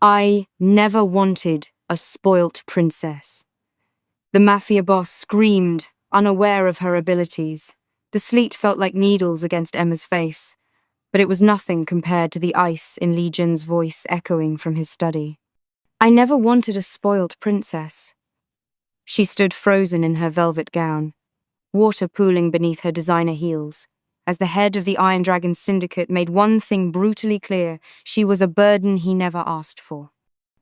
I never wanted a spoilt princess. The mafia boss screamed, unaware of her abilities. The sleet felt like needles against Emma's face, but it was nothing compared to the ice in Lee-Jun's voice echoing from his study. I never wanted a spoilt princess. She stood frozen in her velvet gown, water pooling beneath her designer heels, as the head of the Iron Dragon Syndicate made one thing brutally clear: she was a burden he never asked for.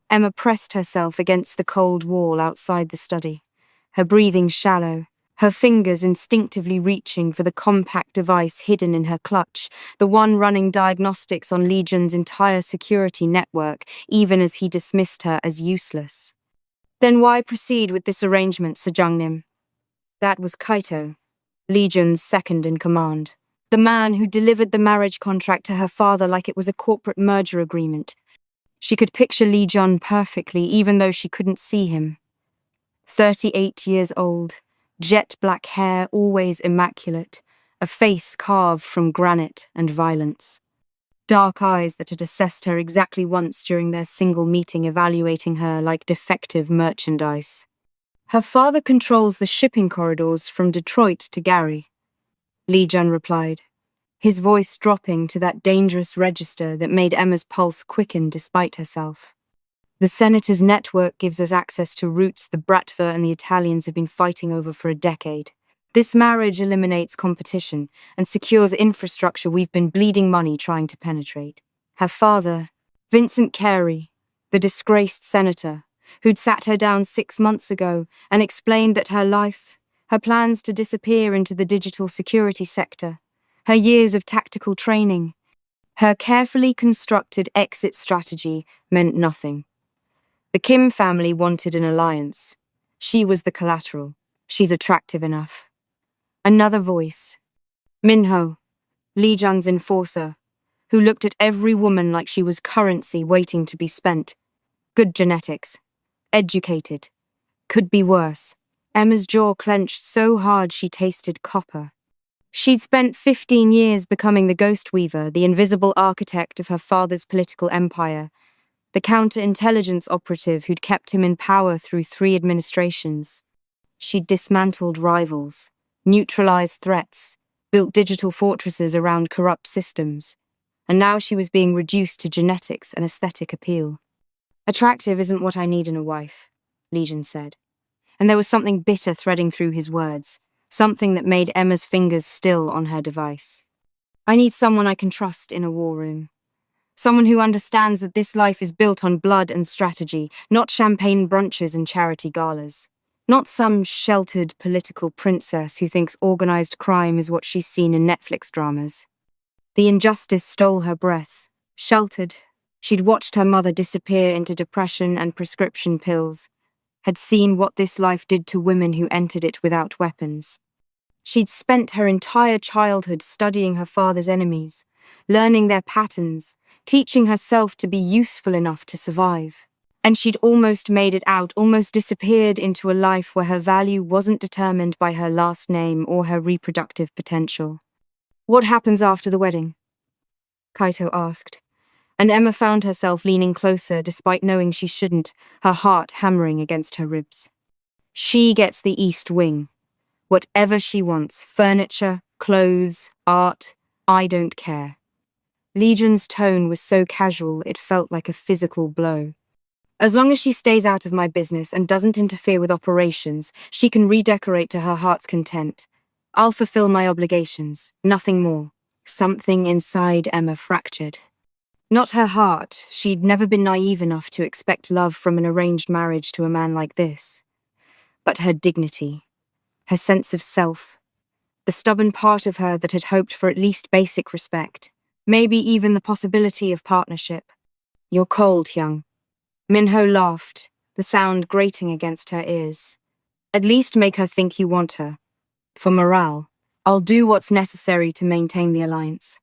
Emma pressed herself against the cold wall outside the study, her breathing shallow, her fingers instinctively reaching for the compact device hidden in her clutch, the one running diagnostics on Lee-Jun's entire security network, even as he dismissed her as useless. Then why proceed with this arrangement, Sejongnim? That was Kaito, Lee-Jun's second in command, the man who delivered the marriage contract to her father like it was a corporate merger agreement. She could picture Lee-Jun perfectly, even though she couldn't see him. 38 years old, jet black hair always immaculate, a face carved from granite and violence. Dark eyes that had assessed her exactly once during their single meeting, evaluating her like defective merchandise. Her father controls the shipping corridors from Detroit to Gary, Lee-Jun replied, his voice dropping to that dangerous register that made Emma's pulse quicken despite herself. The Senator's network gives us access to routes the Bratva and the Italians have been fighting over for a decade. This marriage eliminates competition and secures infrastructure we've been bleeding money trying to penetrate. Her father, Vincent Carrey, the disgraced senator, who'd sat her down 6 months ago and explained that her life, her plans to disappear into the digital security sector, her years of tactical training, her carefully constructed exit strategy meant nothing. The Kim family wanted an alliance. She was the collateral. She's attractive enough. Another voice. Minho, Lee-Jun's enforcer, who looked at every woman like she was currency waiting to be spent. Good genetics. Educated. Could be worse. Emma's jaw clenched so hard she tasted copper. She'd spent 15 years becoming the Ghost Weaver, the invisible architect of her father's political empire, the counterintelligence operative who'd kept him in power through 3 administrations. She'd dismantled rivals, neutralized threats, built digital fortresses around corrupt systems, and now she was being reduced to genetics and aesthetic appeal. Attractive isn't what I need in a wife, Lee-Jun said, and there was something bitter threading through his words, something that made Emma's fingers still on her device. I need someone I can trust in a war room. Someone who understands that this life is built on blood and strategy, not champagne brunches and charity galas. Not some sheltered political princess who thinks organized crime is what she's seen in Netflix dramas. The injustice stole her breath. Sheltered, she'd watched her mother disappear into depression and prescription pills, had seen what this life did to women who entered it without weapons. She'd spent her entire childhood studying her father's enemies, learning their patterns, teaching herself to be useful enough to survive. And she'd almost made it out, almost disappeared into a life where her value wasn't determined by her last name or her reproductive potential. What happens after the wedding? Kaito asked, and Emma found herself leaning closer despite knowing she shouldn't, her heart hammering against her ribs. She gets the East Wing. Whatever she wants, furniture, clothes, art, I don't care. Lee-Jun's tone was so casual it felt like a physical blow. As long as she stays out of my business and doesn't interfere with operations, she can redecorate to her heart's content. I'll fulfill my obligations, nothing more. Something inside Emma fractured. Not her heart, she'd never been naive enough to expect love from an arranged marriage to a man like this. But her dignity, her sense of self, the stubborn part of her that had hoped for at least basic respect, maybe even the possibility of partnership. You're cold, young. Minho laughed, the sound grating against her ears. At least make her think you want her. For morale, I'll do what's necessary to maintain the alliance.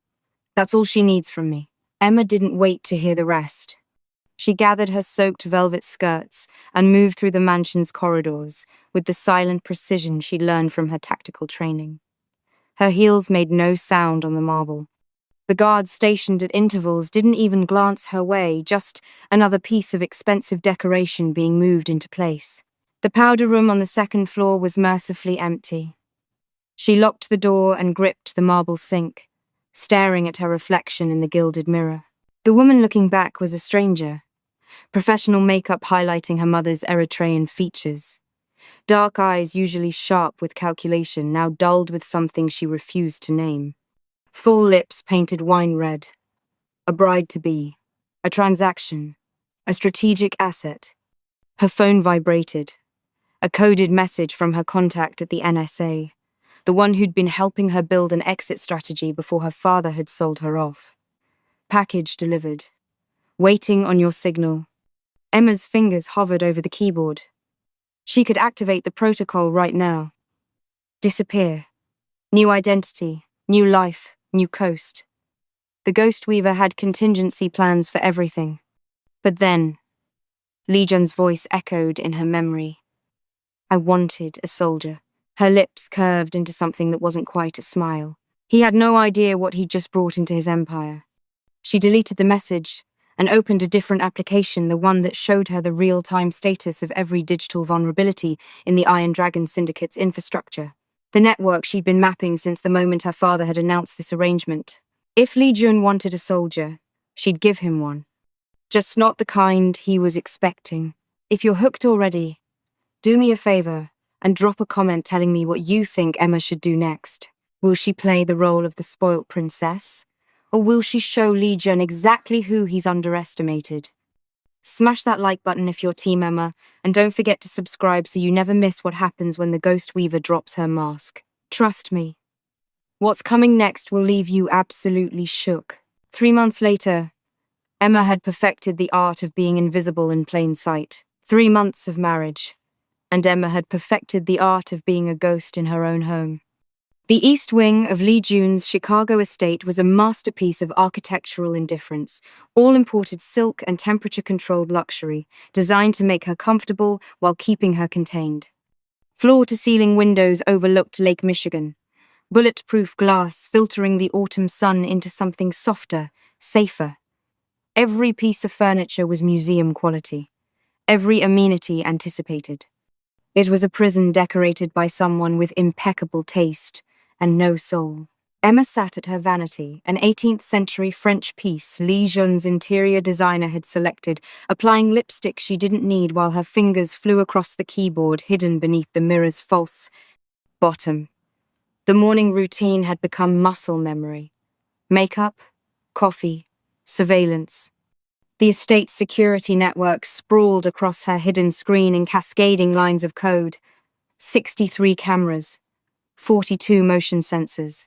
That's all she needs from me. Emma didn't wait to hear the rest. She gathered her soaked velvet skirts and moved through the mansion's corridors with the silent precision she'd learned from her tactical training. Her heels made no sound on the marble. The guards stationed at intervals didn't even glance her way, just another piece of expensive decoration being moved into place. The powder room on the second floor was mercifully empty. She locked the door and gripped the marble sink, staring at her reflection in the gilded mirror. The woman looking back was a stranger, professional makeup highlighting her mother's Eritrean features. Dark eyes, usually sharp with calculation, now dulled with something she refused to name. Full lips painted wine red. A bride-to-be. A transaction. A strategic asset. Her phone vibrated. A coded message from her contact at the NSA, the one who'd been helping her build an exit strategy before her father had sold her off. Package delivered. Waiting on your signal. Emma's fingers hovered over the keyboard. She could activate the protocol right now. Disappear. New identity, new life, new coast. The Ghost Weaver had contingency plans for everything. But then, Lee-Jun's voice echoed in her memory. I wanted a soldier. Her lips curved into something that wasn't quite a smile. He had no idea what he'd just brought into his empire. She deleted the message and opened a different application, the one that showed her the real-time status of every digital vulnerability in the Iron Dragon Syndicate's infrastructure. The network she'd been mapping since the moment her father had announced this arrangement. If Lee-Jun wanted a soldier, she'd give him one. Just not the kind he was expecting. If you're hooked already, do me a favor and drop a comment telling me what you think Emma should do next. Will she play the role of the spoilt princess? Or will she show Lee-Jun exactly who he's underestimated? Smash that like button if you're Team Emma, and don't forget to subscribe so you never miss what happens when the Ghost Weaver drops her mask. Trust me, what's coming next will leave you absolutely shook. 3 months later, Emma had perfected the art of being invisible in plain sight. 3 months of marriage, and Emma had perfected the art of being a ghost in her own home. The East Wing of Lee-Jun's Chicago estate was a masterpiece of architectural indifference, all imported silk and temperature-controlled luxury, designed to make her comfortable while keeping her contained. Floor-to-ceiling windows overlooked Lake Michigan, bulletproof glass filtering the autumn sun into something softer, safer. Every piece of furniture was museum quality, every amenity anticipated. It was a prison decorated by someone with impeccable taste and no soul. Emma sat at her vanity, an 18th century French piece Lee-Jun's interior designer had selected, applying lipstick she didn't need while her fingers flew across the keyboard hidden beneath the mirror's false bottom. The morning routine had become muscle memory. Makeup, coffee, surveillance. The estate's security network sprawled across her hidden screen in cascading lines of code. 63 cameras, 42 motion sensors,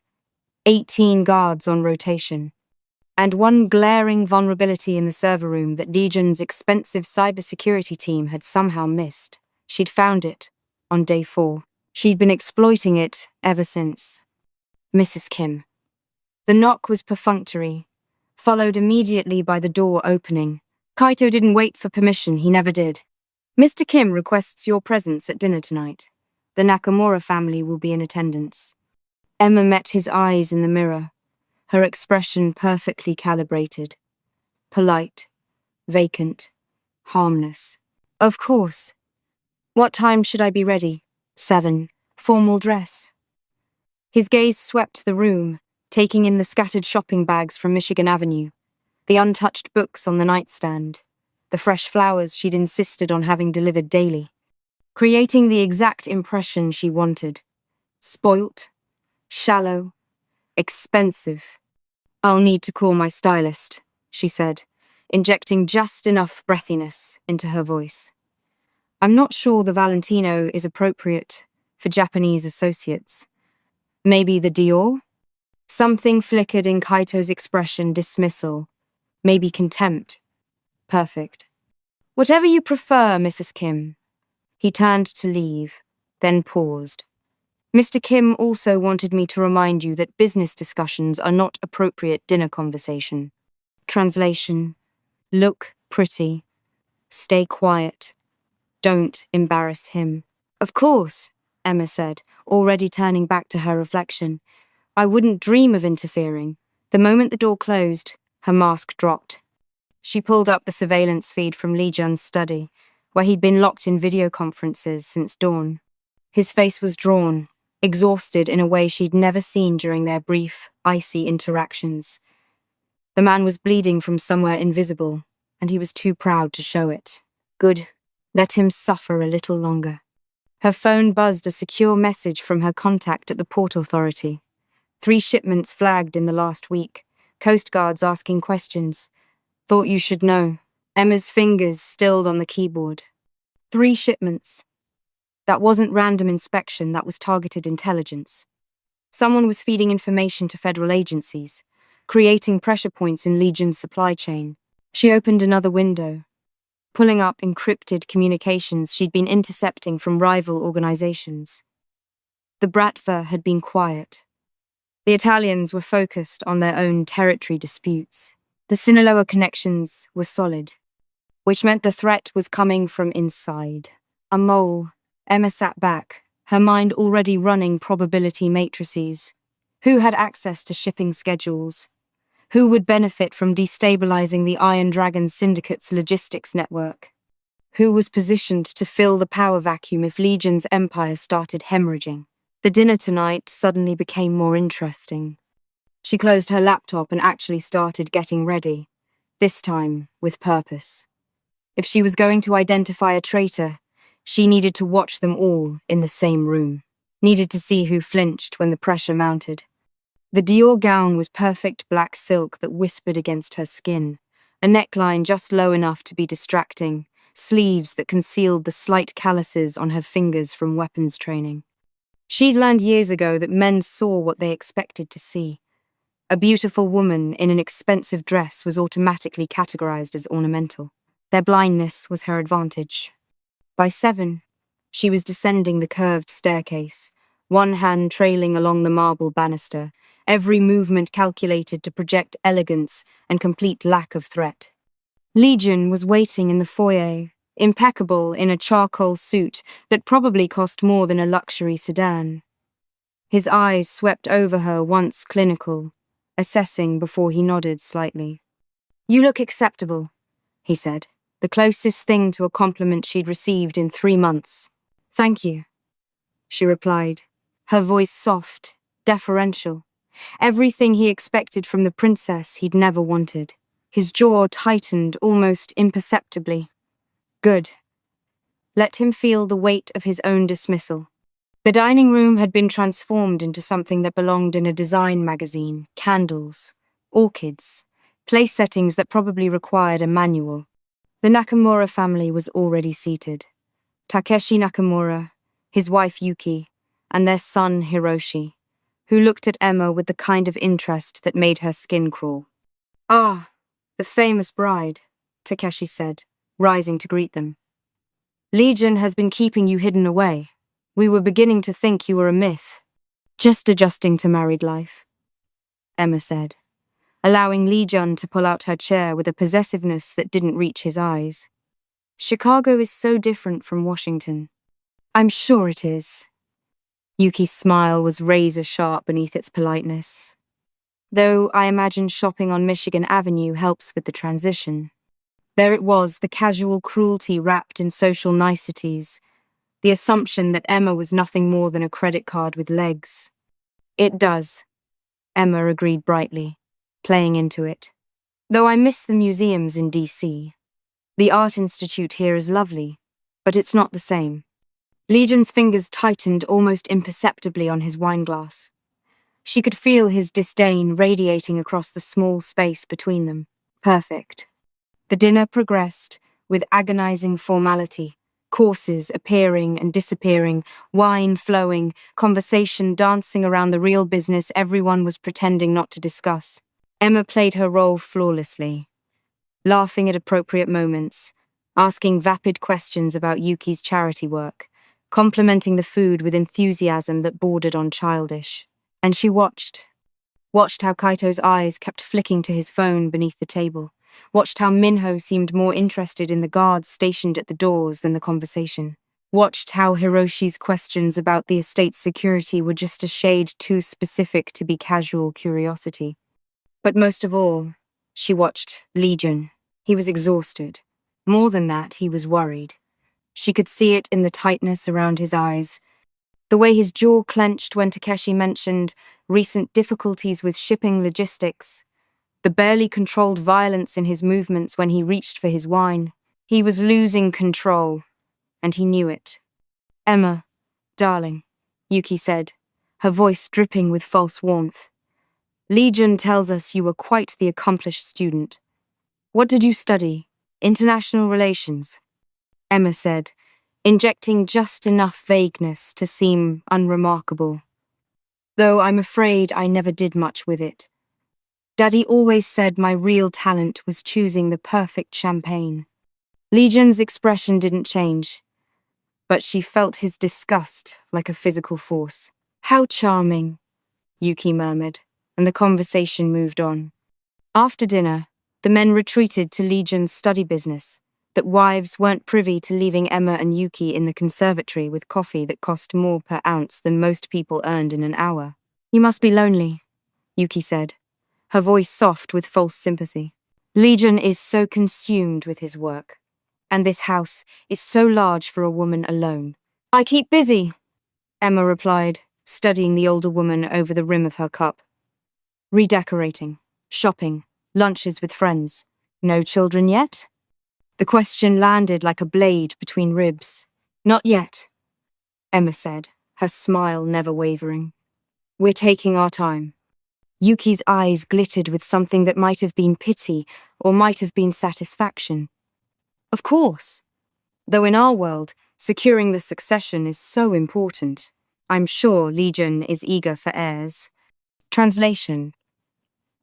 18 guards on rotation, and one glaring vulnerability in the server room that Lee-Jun's expensive cybersecurity team had somehow missed. She'd found it on day 4. She'd been exploiting it ever since. Mrs. Kim. The knock was perfunctory, followed immediately by the door opening. Kaito didn't wait for permission, he never did. Mr. Kim requests your presence at dinner tonight. The Nakamura family will be in attendance. Emma met his eyes in the mirror, her expression perfectly calibrated. Polite, vacant, harmless. Of course. What time should I be ready? 7. Formal dress. His gaze swept the room, taking in the scattered shopping bags from Michigan Avenue, the untouched books on the nightstand, the fresh flowers she'd insisted on having delivered daily, creating the exact impression she wanted. Spoilt, shallow, expensive. I'll need to call my stylist, she said, injecting just enough breathiness into her voice. I'm not sure the Valentino is appropriate for Japanese associates. Maybe the Dior? Something flickered in Kaito's expression, dismissal, maybe contempt. Perfect. Whatever you prefer, Mrs. Kim. He turned to leave, then paused. Mr. Kim also wanted me to remind you that business discussions are not appropriate dinner conversation. Translation: look pretty, stay quiet, don't embarrass him. Of course, Emma said, already turning back to her reflection. I wouldn't dream of interfering. The moment the door closed, her mask dropped. She pulled up the surveillance feed from Lee-Jun's study, where he'd been locked in video conferences since dawn. His face was drawn, exhausted in a way she'd never seen during their brief, icy interactions. The man was bleeding from somewhere invisible, and he was too proud to show it. Good. Let him suffer a little longer. Her phone buzzed a secure message from her contact at the Port Authority. 3 shipments flagged in the last week. Coast Guards asking questions. Thought you should know. Emma's fingers stilled on the keyboard. 3 shipments. That wasn't random inspection, that was targeted intelligence. Someone was feeding information to federal agencies, creating pressure points in Lee-Jun's supply chain. She opened another window, pulling up encrypted communications she'd been intercepting from rival organizations. The Bratva had been quiet. The Italians were focused on their own territory disputes. The Sinaloa connections were solid, which meant the threat was coming from inside. A mole. Emma sat back, her mind already running probability matrices. Who had access to shipping schedules? Who would benefit from destabilizing the Iron Dragon Syndicate's logistics network? Who was positioned to fill the power vacuum if Lee-Jun's empire started hemorrhaging? The dinner tonight suddenly became more interesting. She closed her laptop and actually started getting ready, this time with purpose. If she was going to identify a traitor, she needed to watch them all in the same room, needed to see who flinched when the pressure mounted. The Dior gown was perfect black silk that whispered against her skin, a neckline just low enough to be distracting, sleeves that concealed the slight calluses on her fingers from weapons training. She'd learned years ago that men saw what they expected to see. A beautiful woman in an expensive dress was automatically categorized as ornamental. Their blindness was her advantage. By 7, she was descending the curved staircase, one hand trailing along the marble banister, every movement calculated to project elegance and complete lack of threat. Lee-Jun was waiting in the foyer, impeccable in a charcoal suit that probably cost more than a luxury sedan. His eyes swept over her once clinical, assessing before he nodded slightly. "You look acceptable," he said, the closest thing to a compliment she'd received in 3 months. "Thank you," she replied, her voice soft, deferential. Everything he expected from the princess he'd never wanted. His jaw tightened almost imperceptibly. Good. Let him feel the weight of his own dismissal. The dining room had been transformed into something that belonged in a design magazine, candles, orchids, place settings that probably required a manual. The Nakamura family was already seated. Takeshi Nakamura, his wife Yuki, and their son Hiroshi, who looked at Emma with the kind of interest that made her skin crawl. "Ah, the famous bride," Takeshi said, rising to greet them. "Lee-Jun has been keeping you hidden away. We were beginning to think you were a myth." "Just adjusting to married life," Emma said, allowing Lee-Jun to pull out her chair with a possessiveness that didn't reach his eyes. "Chicago is so different from Washington." "I'm sure it is." Yuki's smile was razor-sharp beneath its politeness. "Though I imagine shopping on Michigan Avenue helps with the transition." There it was, the casual cruelty wrapped in social niceties, the assumption that Emma was nothing more than a credit card with legs. "It does," Emma agreed brightly, playing into it. "Though I miss the museums in DC. The Art Institute here is lovely, but it's not the same." Lee-Jun's fingers tightened almost imperceptibly on his wineglass. She could feel his disdain radiating across the small space between them. Perfect. The dinner progressed with agonizing formality, courses appearing and disappearing, wine flowing, conversation dancing around the real business everyone was pretending not to discuss. Emma played her role flawlessly, laughing at appropriate moments, asking vapid questions about Yuki's charity work, complimenting the food with enthusiasm that bordered on childish. And she watched how Kaito's eyes kept flicking to his phone beneath the table, watched how Minho seemed more interested in the guards stationed at the doors than the conversation, watched how Hiroshi's questions about the estate's security were just a shade too specific to be casual curiosity. But most of all, she watched Lee-Jun. He was exhausted. More than that, he was worried. She could see it in the tightness around his eyes, the way his jaw clenched when Takeshi mentioned recent difficulties with shipping logistics, the barely controlled violence in his movements when he reached for his wine. He was losing control, and he knew it. "Emma, darling," Yuki said, her voice dripping with false warmth. "Lee-Jun tells us you were quite the accomplished student. What did you study? International relations?" Emma said, injecting just enough vagueness to seem unremarkable. "Though I'm afraid I never did much with it. Daddy always said my real talent was choosing the perfect champagne." Lee-Jun's expression didn't change, but she felt his disgust like a physical force. "How charming," Yuki murmured, and the conversation moved on. After dinner, the men retreated to Lee-Jun's study business, that wives weren't privy to leaving Emma and Yuki in the conservatory with coffee that cost more per ounce than most people earned in an hour. "You must be lonely," Yuki said, her voice soft with false sympathy. "Lee-Jun is so consumed with his work, and this house is so large for a woman alone." "I keep busy," Emma replied, studying the older woman over the rim of her cup. "Redecorating, shopping, lunches with friends. No children yet?" The question landed like a blade between ribs. "Not yet," Emma said, her smile never wavering. "We're taking our time." Yuki's eyes glittered with something that might have been pity or might have been satisfaction. "Of course. Though in our world, securing the succession is so important. I'm sure Lee-Jun is eager for heirs." Translation: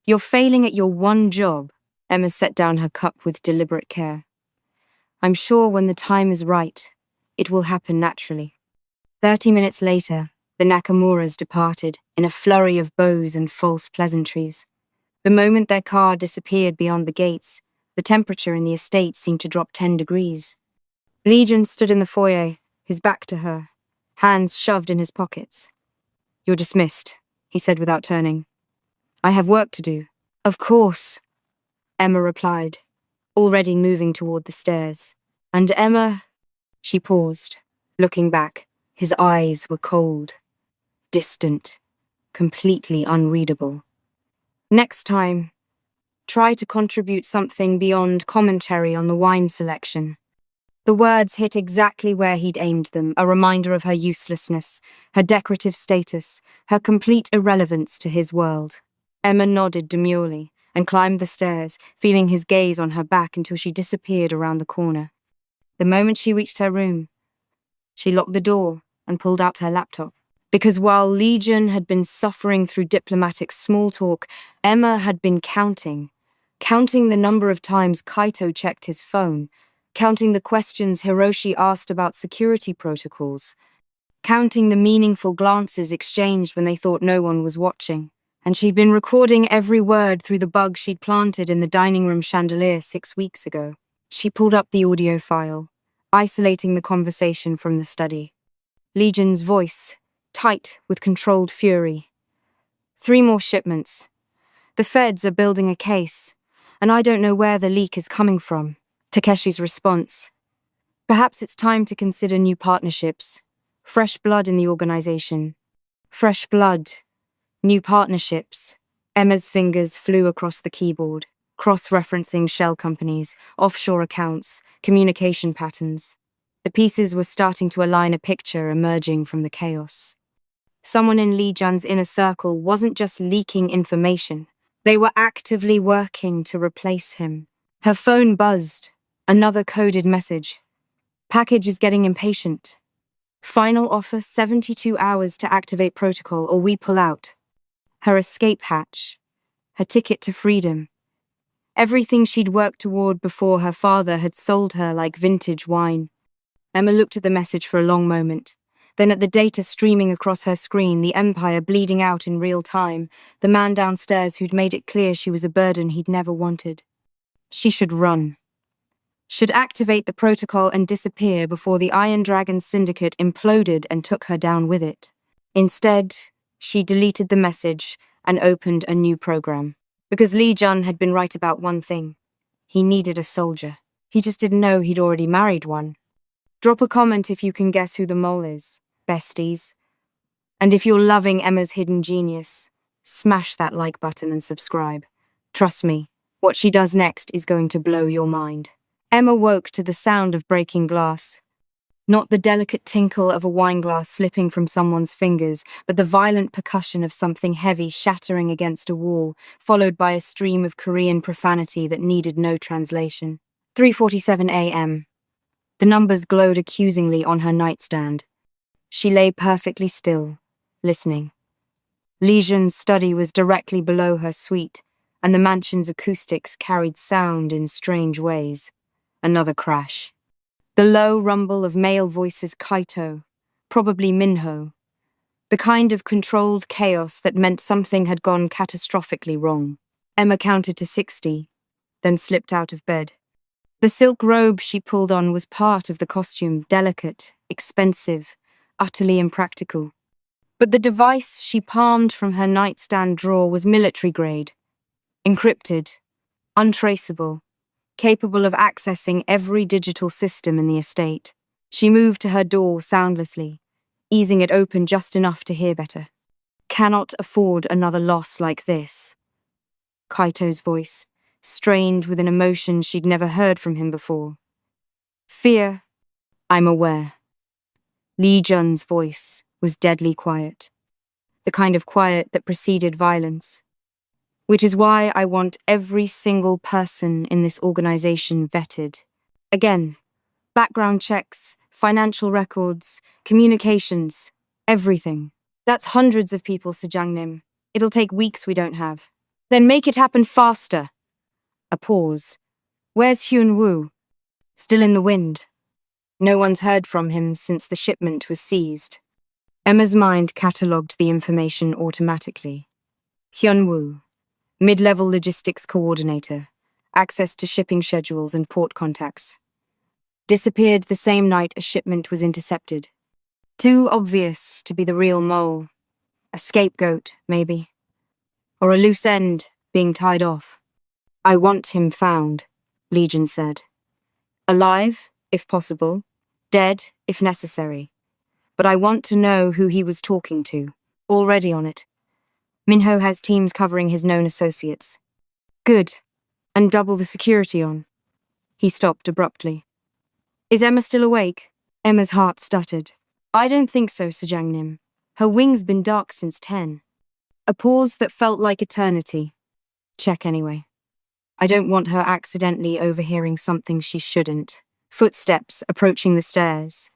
"You're failing at your one job." Emma set down her cup with deliberate care. "I'm sure when the time is right, it will happen naturally." 30 minutes later, the Nakamuras departed in a flurry of bows and false pleasantries. The moment their car disappeared beyond the gates, the temperature in the estate seemed to drop 10 degrees. Lee-Jun stood in the foyer, his back to her, hands shoved in his pockets. "You're dismissed," he said without turning. "I have work to do." "Of course," Emma replied, already moving toward the stairs. "And Emma—" She paused, looking back. His eyes were cold, distant, completely unreadable. "Next time, try to contribute something beyond commentary on the wine selection." The words hit exactly where he'd aimed them, a reminder of her uselessness, her decorative status, her complete irrelevance to his world. Emma nodded demurely and climbed the stairs, feeling his gaze on her back until she disappeared around the corner. The moment she reached her room, she locked the door and pulled out her laptop. Because while Lee-Jun had been suffering through diplomatic small talk, Emma had been counting the number of times Kaito checked his phone, counting the questions Hiroshi asked about security protocols, counting the meaningful glances exchanged when they thought no one was watching. And she'd been recording every word through the bug she'd planted in the dining room chandelier 6 weeks ago. She pulled up the audio file, isolating the conversation from the study. Lee-Jun's voice, tight with controlled fury. "3 more shipments. The feds are building a case, and I don't know where the leak is coming from." Takeshi's response: "Perhaps it's time to consider new partnerships. Fresh blood in the organization." Fresh blood. New partnerships. Emma's fingers flew across the keyboard, cross-referencing shell companies, offshore accounts, communication patterns. The pieces were starting to align a picture emerging from the chaos. Someone in Lee-Jun's inner circle wasn't just leaking information. They were actively working to replace him. Her phone buzzed. Another coded message. "Package is getting impatient. Final offer 72 hours to activate protocol or we pull out." Her escape hatch. Her ticket to freedom. Everything she'd worked toward before her father had sold her like vintage wine. Emma looked at the message for a long moment, then at the data streaming across her screen, the empire bleeding out in real time, the man downstairs who'd made it clear she was a burden he'd never wanted. She should run. Should activate the protocol and disappear before the Iron Dragon Syndicate imploded and took her down with it. Instead, she deleted the message and opened a new program. Because Lee-Jun had been right about one thing. He needed a soldier. He just didn't know he'd already married one. Drop a comment if you can guess who the mole is, besties. And if you're loving Emma's hidden genius, smash that like button and subscribe. Trust me, what she does next is going to blow your mind. Emma woke to the sound of breaking glass. Not the delicate tinkle of a wine glass slipping from someone's fingers, but the violent percussion of something heavy shattering against a wall, followed by a stream of Korean profanity that needed no translation. 3:47 a.m. The numbers glowed accusingly on her nightstand. She lay perfectly still, listening. Lee-Jun's study was directly below her suite, and the mansion's acoustics carried sound in strange ways. Another crash. The low rumble of male voices Kaito, probably Minho. The kind of controlled chaos that meant something had gone catastrophically wrong. Emma counted to 60, then slipped out of bed. The silk robe she pulled on was part of the costume, delicate, expensive, utterly impractical. But the device she palmed from her nightstand drawer was military grade, encrypted, untraceable, capable of accessing every digital system in the estate. She moved to her door soundlessly, easing it open just enough to hear better. Cannot afford another loss like this. Kaito's voice, strained with an emotion she'd never heard from him before. Fear, I'm aware. Lee-Jun's voice was deadly quiet, the kind of quiet that preceded violence. Which is why I want every single person in this organization vetted. Again, background checks, financial records, communications, everything. That's hundreds of people, Sejangnim. It'll take weeks we don't have. Then make it happen faster. A pause. Where's Hyun-woo? Still in the wind. No one's heard from him since the shipment was seized. Emma's mind catalogued the information automatically. Hyun-woo. Mid-level logistics coordinator, access to shipping schedules and port contacts. Disappeared the same night a shipment was intercepted. Too obvious to be the real mole. A scapegoat, maybe. Or a loose end being tied off. I want him found, Lee-Jun said. Alive, if possible. Dead, if necessary. But I want to know who he was talking to. Already on it. Minho has teams covering his known associates. Good. And double the security on. He stopped abruptly. Is Emma still awake? Emma's heart stuttered. I don't think so, Sejangnim. Her wing's been dark since 10. A pause that felt like eternity. Check anyway. I don't want her accidentally overhearing something she shouldn't. Footsteps approaching the stairs.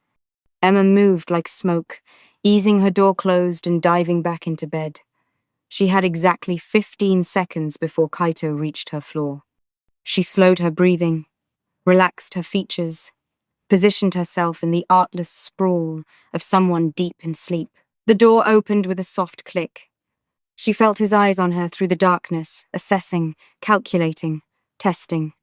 Emma moved like smoke, easing her door closed and diving back into bed. She had exactly 15 seconds before Kaito reached her floor. She slowed her breathing, relaxed her features, positioned herself in the artless sprawl of someone deep in sleep. The door opened with a soft click. She felt his eyes on her through the darkness, assessing, calculating, testing.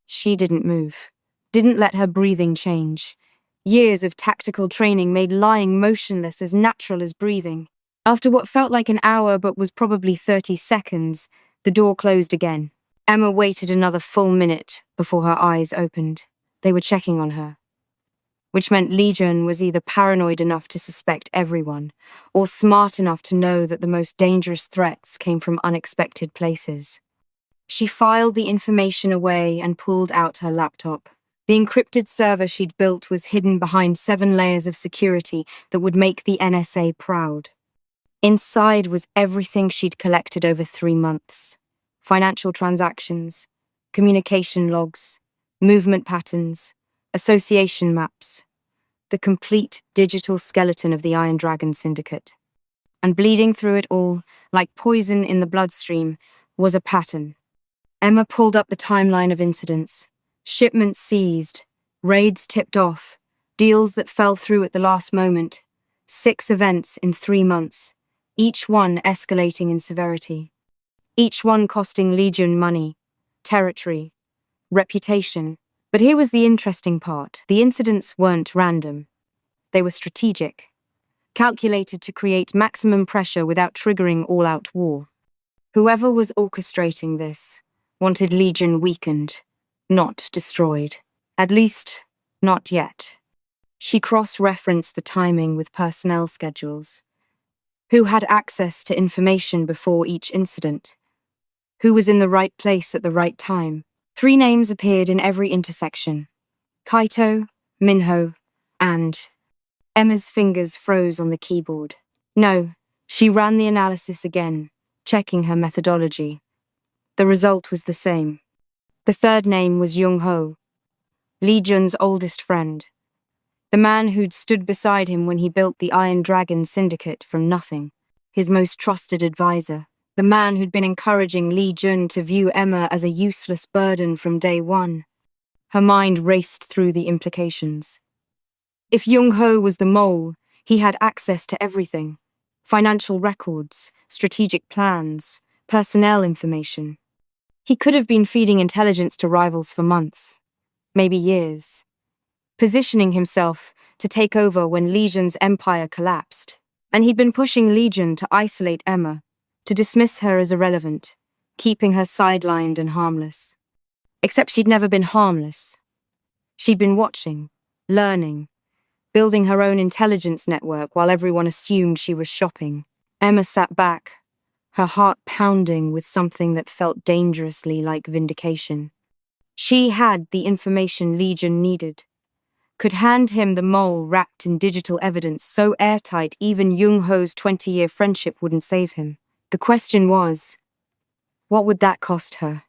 She didn't move, didn't let her breathing change. Years of tactical training made lying motionless as natural as breathing. After what felt like an hour but was probably 30 seconds, the door closed again. Emma waited another full minute before her eyes opened. They were checking on her. Which meant Lee-Jun was either paranoid enough to suspect everyone, or smart enough to know that the most dangerous threats came from unexpected places. She filed the information away and pulled out her laptop. The encrypted server she'd built was hidden behind 7 layers of security that would make the NSA proud. Inside was everything she'd collected over 3 months. Financial transactions, communication logs, movement patterns, association maps, the complete digital skeleton of the Iron Dragon Syndicate. And bleeding through it all, like poison in the bloodstream, was a pattern. Emma pulled up the timeline of incidents. Shipments seized, raids tipped off, deals that fell through at the last moment. 6 events in 3 months. Each one escalating in severity. Each one costing Lee-Jun money, territory, reputation. But here was the interesting part. The incidents weren't random. They were strategic, calculated to create maximum pressure without triggering all-out war. Whoever was orchestrating this wanted Lee-Jun weakened, not destroyed. At least, not yet. She cross-referenced the timing with personnel schedules. Who had access to information before each incident? Who was in the right place at the right time? 3 names appeared in every intersection. Kaito, Minho, and Emma's fingers froze on the keyboard. No, she ran the analysis again, checking her methodology. The result was the same. The 3rd name was Jung-ho, Lee-Jun's oldest friend. The man who'd stood beside him when he built the Iron Dragon Syndicate from nothing. His most trusted advisor. The man who'd been encouraging Lee-Jun to view Emma as a useless burden from day one. Her mind raced through the implications. If Jung-ho was the mole, he had access to everything. Financial records, strategic plans, personnel information. He could have been feeding intelligence to rivals for months, maybe years, positioning himself to take over when Lee-Jun's empire collapsed. And he'd been pushing Lee-Jun to isolate Emma, to dismiss her as irrelevant, keeping her sidelined and harmless. Except she'd never been harmless. She'd been watching, learning, building her own intelligence network while everyone assumed she was shopping. Emma sat back, her heart pounding with something that felt dangerously like vindication. She had the information Lee-Jun needed, could hand him the mole wrapped in digital evidence so airtight even Jung-ho's 20-year friendship wouldn't save him. The question was, what would that cost her?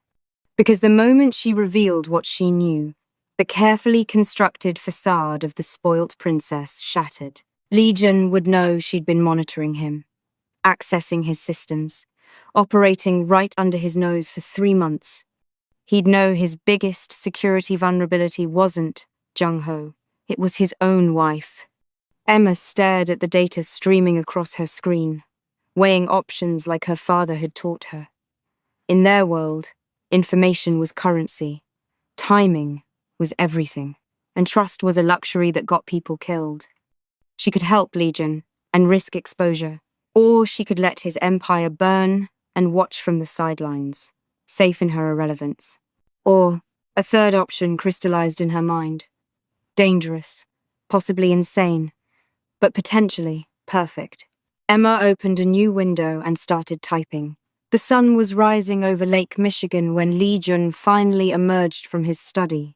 Because the moment she revealed what she knew, the carefully constructed facade of the spoilt princess shattered. Lee-Jun would know she'd been monitoring him, accessing his systems, operating right under his nose for 3 months. He'd know his biggest security vulnerability wasn't Jung-ho. It was his own wife. Emma stared at the data streaming across her screen, weighing options like her father had taught her. In their world, information was currency. Timing was everything, and trust was a luxury that got people killed. She could help Lee-Jun and risk exposure, or she could let his empire burn and watch from the sidelines, safe in her irrelevance. Or a 3rd option crystallized in her mind. Dangerous, possibly insane, but potentially perfect. Emma opened a new window and started typing. The sun was rising over Lake Michigan when Lee-Jun finally emerged from his study.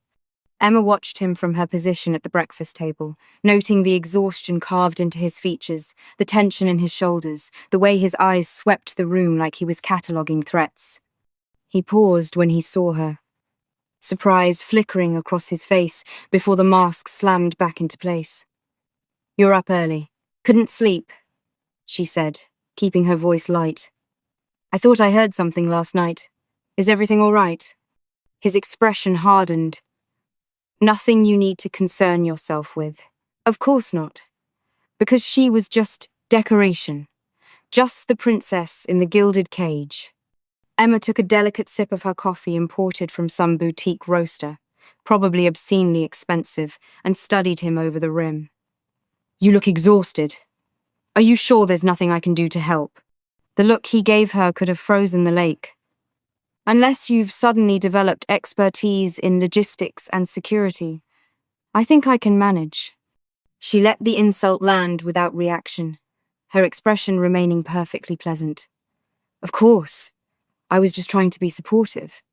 Emma watched him from her position at the breakfast table, noting the exhaustion carved into his features, the tension in his shoulders, the way his eyes swept the room like he was cataloguing threats. He paused when he saw her, surprise flickering across his face before the mask slammed back into place. "You're up early. Couldn't sleep," she said, keeping her voice light. "I thought I heard something last night. Is everything all right?" His expression hardened. "Nothing you need to concern yourself with." Of course not. Because she was just decoration. Just the princess in the gilded cage. Emma took a delicate sip of her coffee imported from some boutique roaster, probably obscenely expensive, and studied him over the rim. "You look exhausted. Are you sure there's nothing I can do to help?" The look he gave her could have frozen the lake. "Unless you've suddenly developed expertise in logistics and security, I think I can manage." She let the insult land without reaction, her expression remaining perfectly pleasant. "Of course. I was just trying to be supportive."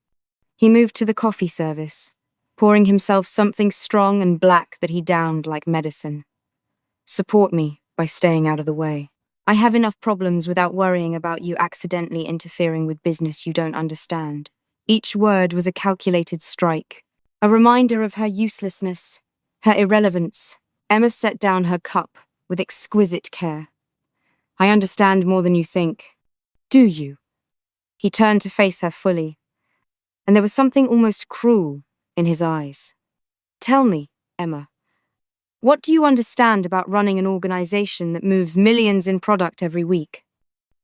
He moved to the coffee service, pouring himself something strong and black that he downed like medicine. "Support me by staying out of the way. I have enough problems without worrying about you accidentally interfering with business you don't understand." Each word was a calculated strike, a reminder of her uselessness, her irrelevance. Emma set down her cup with exquisite care. "I understand more than you think." "Do you?" He turned to face her fully, and there was something almost cruel in his eyes. "Tell me, Emma, what do you understand about running an organization that moves millions in product every week?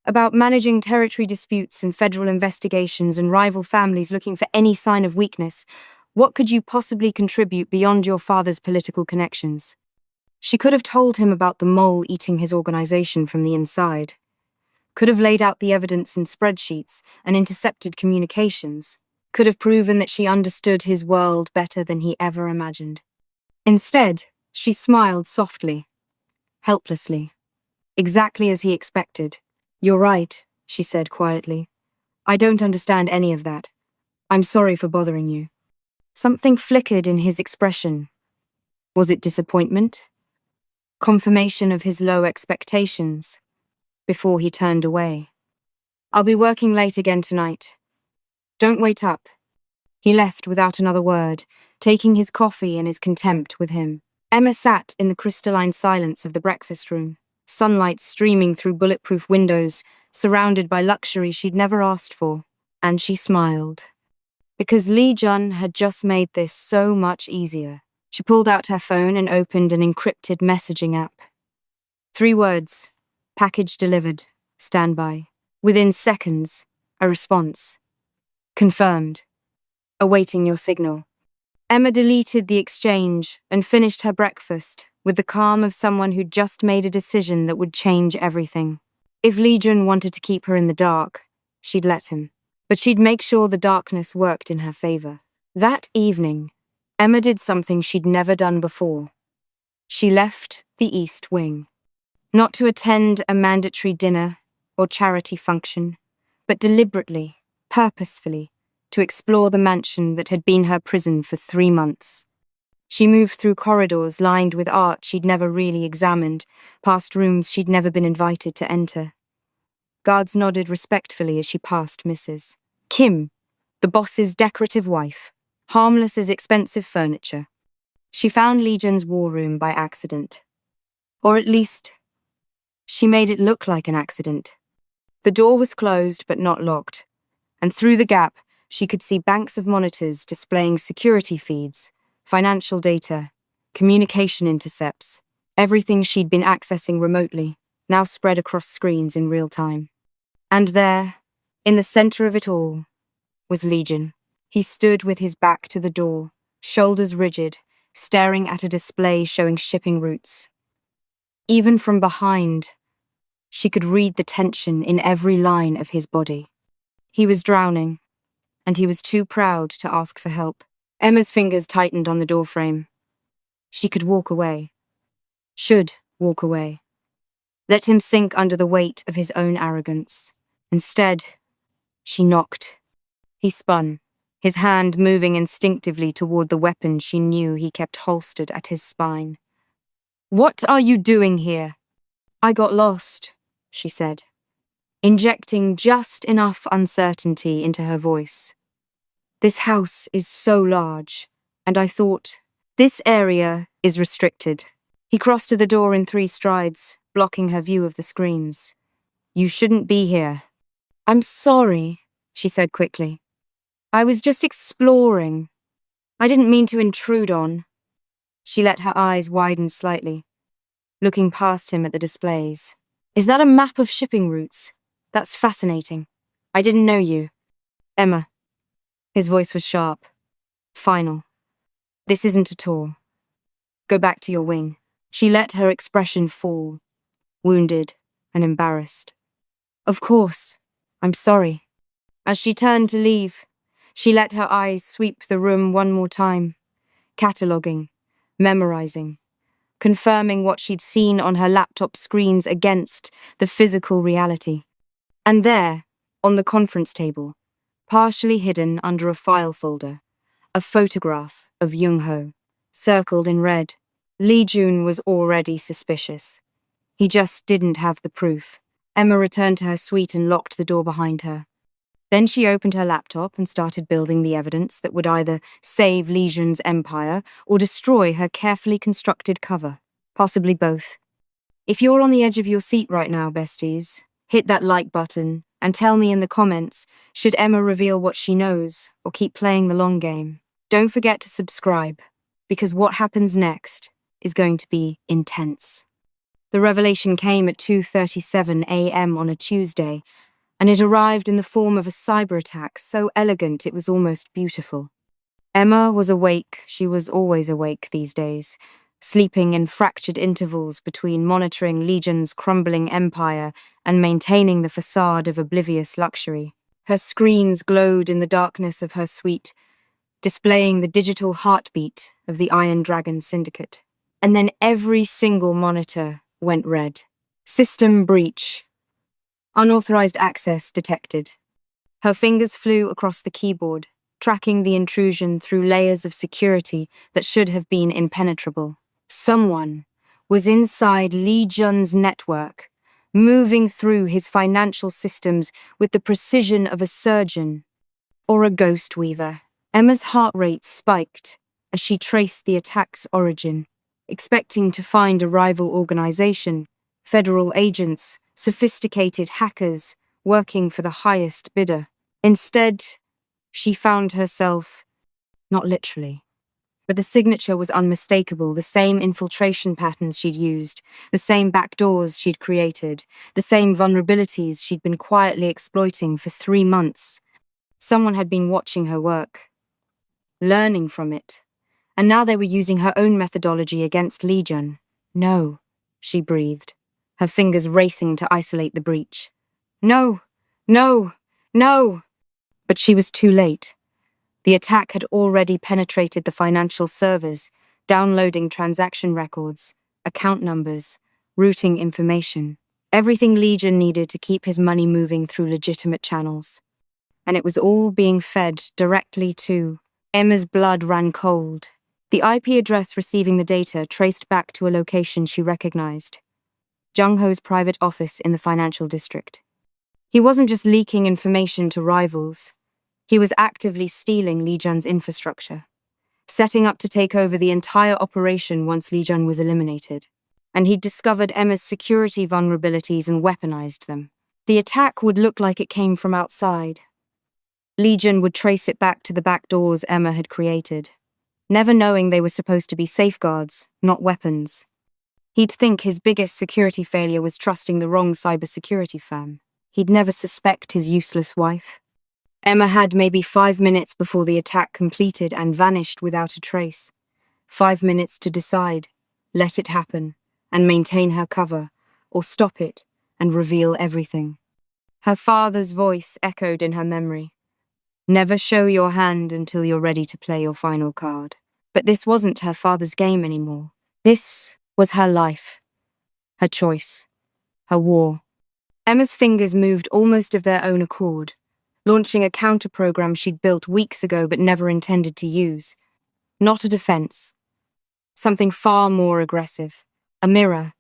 About managing territory disputes and federal investigations and rival families looking for any sign of weakness? What could you possibly contribute beyond your father's political connections?" She could have told him about the mole eating his organization from the inside. Could have laid out the evidence in spreadsheets and intercepted communications. Could have proven that she understood his world better than he ever imagined. Instead, she smiled softly, helplessly, exactly as he expected. "You're right," she said quietly. "I don't understand any of that. I'm sorry for bothering you." Something flickered in his expression. Was it disappointment? Confirmation of his low expectations? Before he turned away. "I'll be working late again tonight. Don't wait up." He left without another word, taking his coffee and his contempt with him. Emma sat in the crystalline silence of the breakfast room, sunlight streaming through bulletproof windows, surrounded by luxury she'd never asked for, and she smiled. Because Lee-Jun had just made this so much easier. She pulled out her phone and opened an encrypted messaging app. 3 words: package delivered, standby. Within seconds, a response. Confirmed. Awaiting your signal. Emma deleted the exchange and finished her breakfast with the calm of someone who'd just made a decision that would change everything. If Lee-Jun wanted to keep her in the dark, she'd let him. But she'd make sure the darkness worked in her favor. That evening, Emma did something she'd never done before. She left the East Wing. Not to attend a mandatory dinner or charity function, but deliberately, purposefully, to explore the mansion that had been her prison for 3 months. She moved through corridors lined with art she'd never really examined, past rooms she'd never been invited to enter. Guards nodded respectfully as she passed Mrs. Kim, the boss's decorative wife, harmless as expensive furniture. She found Lee-Jun's war room by accident. Or at least, she made it look like an accident. The door was closed but not locked, and through the gap, she could see banks of monitors displaying security feeds, financial data, communication intercepts, everything she'd been accessing remotely, now spread across screens in real time. And there, in the center of it all, was Lee-Jun. He stood with his back to the door, shoulders rigid, staring at a display showing shipping routes. Even from behind, she could read the tension in every line of his body. He was drowning, and he was too proud to ask for help. Emma's fingers tightened on the doorframe. She could walk away. Should walk away. Let him sink under the weight of his own arrogance. Instead, she knocked. He spun, his hand moving instinctively toward the weapon she knew he kept holstered at his spine. "What are you doing here?" "I got lost," she said, injecting just enough uncertainty into her voice. "This house is so large, and I thought, this area is restricted." He crossed to the door in 3 strides, blocking her view of the screens. "You shouldn't be here." "I'm sorry," she said quickly. "I was just exploring. I didn't mean to intrude on." She let her eyes widen slightly, looking past him at the displays. "Is that a map of shipping routes? That's fascinating. I didn't know you." "Emma." His voice was sharp, final. "This isn't a tour. Go back to your wing." She let her expression fall, wounded and embarrassed. "Of course. I'm sorry." As she turned to leave, she let her eyes sweep the room one more time, cataloguing, memorizing, confirming what she'd seen on her laptop screens against the physical reality. And there, on the conference table, partially hidden under a file folder, a photograph of Jung-ho, circled in red. Lee-Jun was already suspicious. He just didn't have the proof. Emma returned to her suite and locked the door behind her. Then she opened her laptop and started building the evidence that would either save Lee-Jun's empire or destroy her carefully constructed cover. Possibly both. If you're on the edge of your seat right now, besties, hit that like button and tell me in the comments, should Emma reveal what she knows or keep playing the long game? Don't forget to subscribe, because what happens next is going to be intense. The revelation came at 2:37 a.m. on a Tuesday, and it arrived in the form of a cyber attack so elegant it was almost beautiful. Emma was awake. She was always awake these days, sleeping in fractured intervals between monitoring Lee-Jun's crumbling empire and maintaining the facade of oblivious luxury. Her screens glowed in the darkness of her suite, displaying the digital heartbeat of the Iron Dragon Syndicate. And then every single monitor went red. System breach. Unauthorized access detected. Her fingers flew across the keyboard, tracking the intrusion through layers of security that should have been impenetrable. Someone was inside Lee-Jun's network, moving through his financial systems with the precision of a surgeon or a ghost weaver. Emma's heart rate spiked as she traced the attack's origin, expecting to find a rival organization, federal agents, sophisticated hackers working for the highest bidder. Instead, she found herself, not literally, but the signature was unmistakable, the same infiltration patterns she'd used, the same backdoors she'd created, the same vulnerabilities she'd been quietly exploiting for 3 months. Someone had been watching her work, learning from it, and now they were using her own methodology against Lee-Jun. No, she breathed, her fingers racing to isolate the breach. No, no, no! But she was too late. The attack had already penetrated the financial servers, downloading transaction records, account numbers, routing information, everything Lee-Jun needed to keep his money moving through legitimate channels. And it was all being fed directly to Emma's. Blood ran cold. The IP address receiving the data traced back to a location she recognized: Jung-ho's private office in the financial district. He wasn't just leaking information to rivals. He was actively stealing Lee-Jun's infrastructure, setting up to take over the entire operation once Lee-Jun was eliminated. And he'd discovered Emma's security vulnerabilities and weaponized them. The attack would look like it came from outside. Lee-Jun would trace it back to the back doors Emma had created, never knowing they were supposed to be safeguards, not weapons. He'd think his biggest security failure was trusting the wrong cybersecurity firm. He'd never suspect his useless wife. Emma had maybe 5 minutes before the attack completed and vanished without a trace. 5 minutes to decide, let it happen, and maintain her cover, or stop it and reveal everything. Her father's voice echoed in her memory. Never show your hand until you're ready to play your final card. But this wasn't her father's game anymore. This was her life, her choice, her war. Emma's fingers moved almost of their own accord, launching a counter-program she'd built weeks ago but never intended to use. Not a defense. Something far more aggressive. A mirror.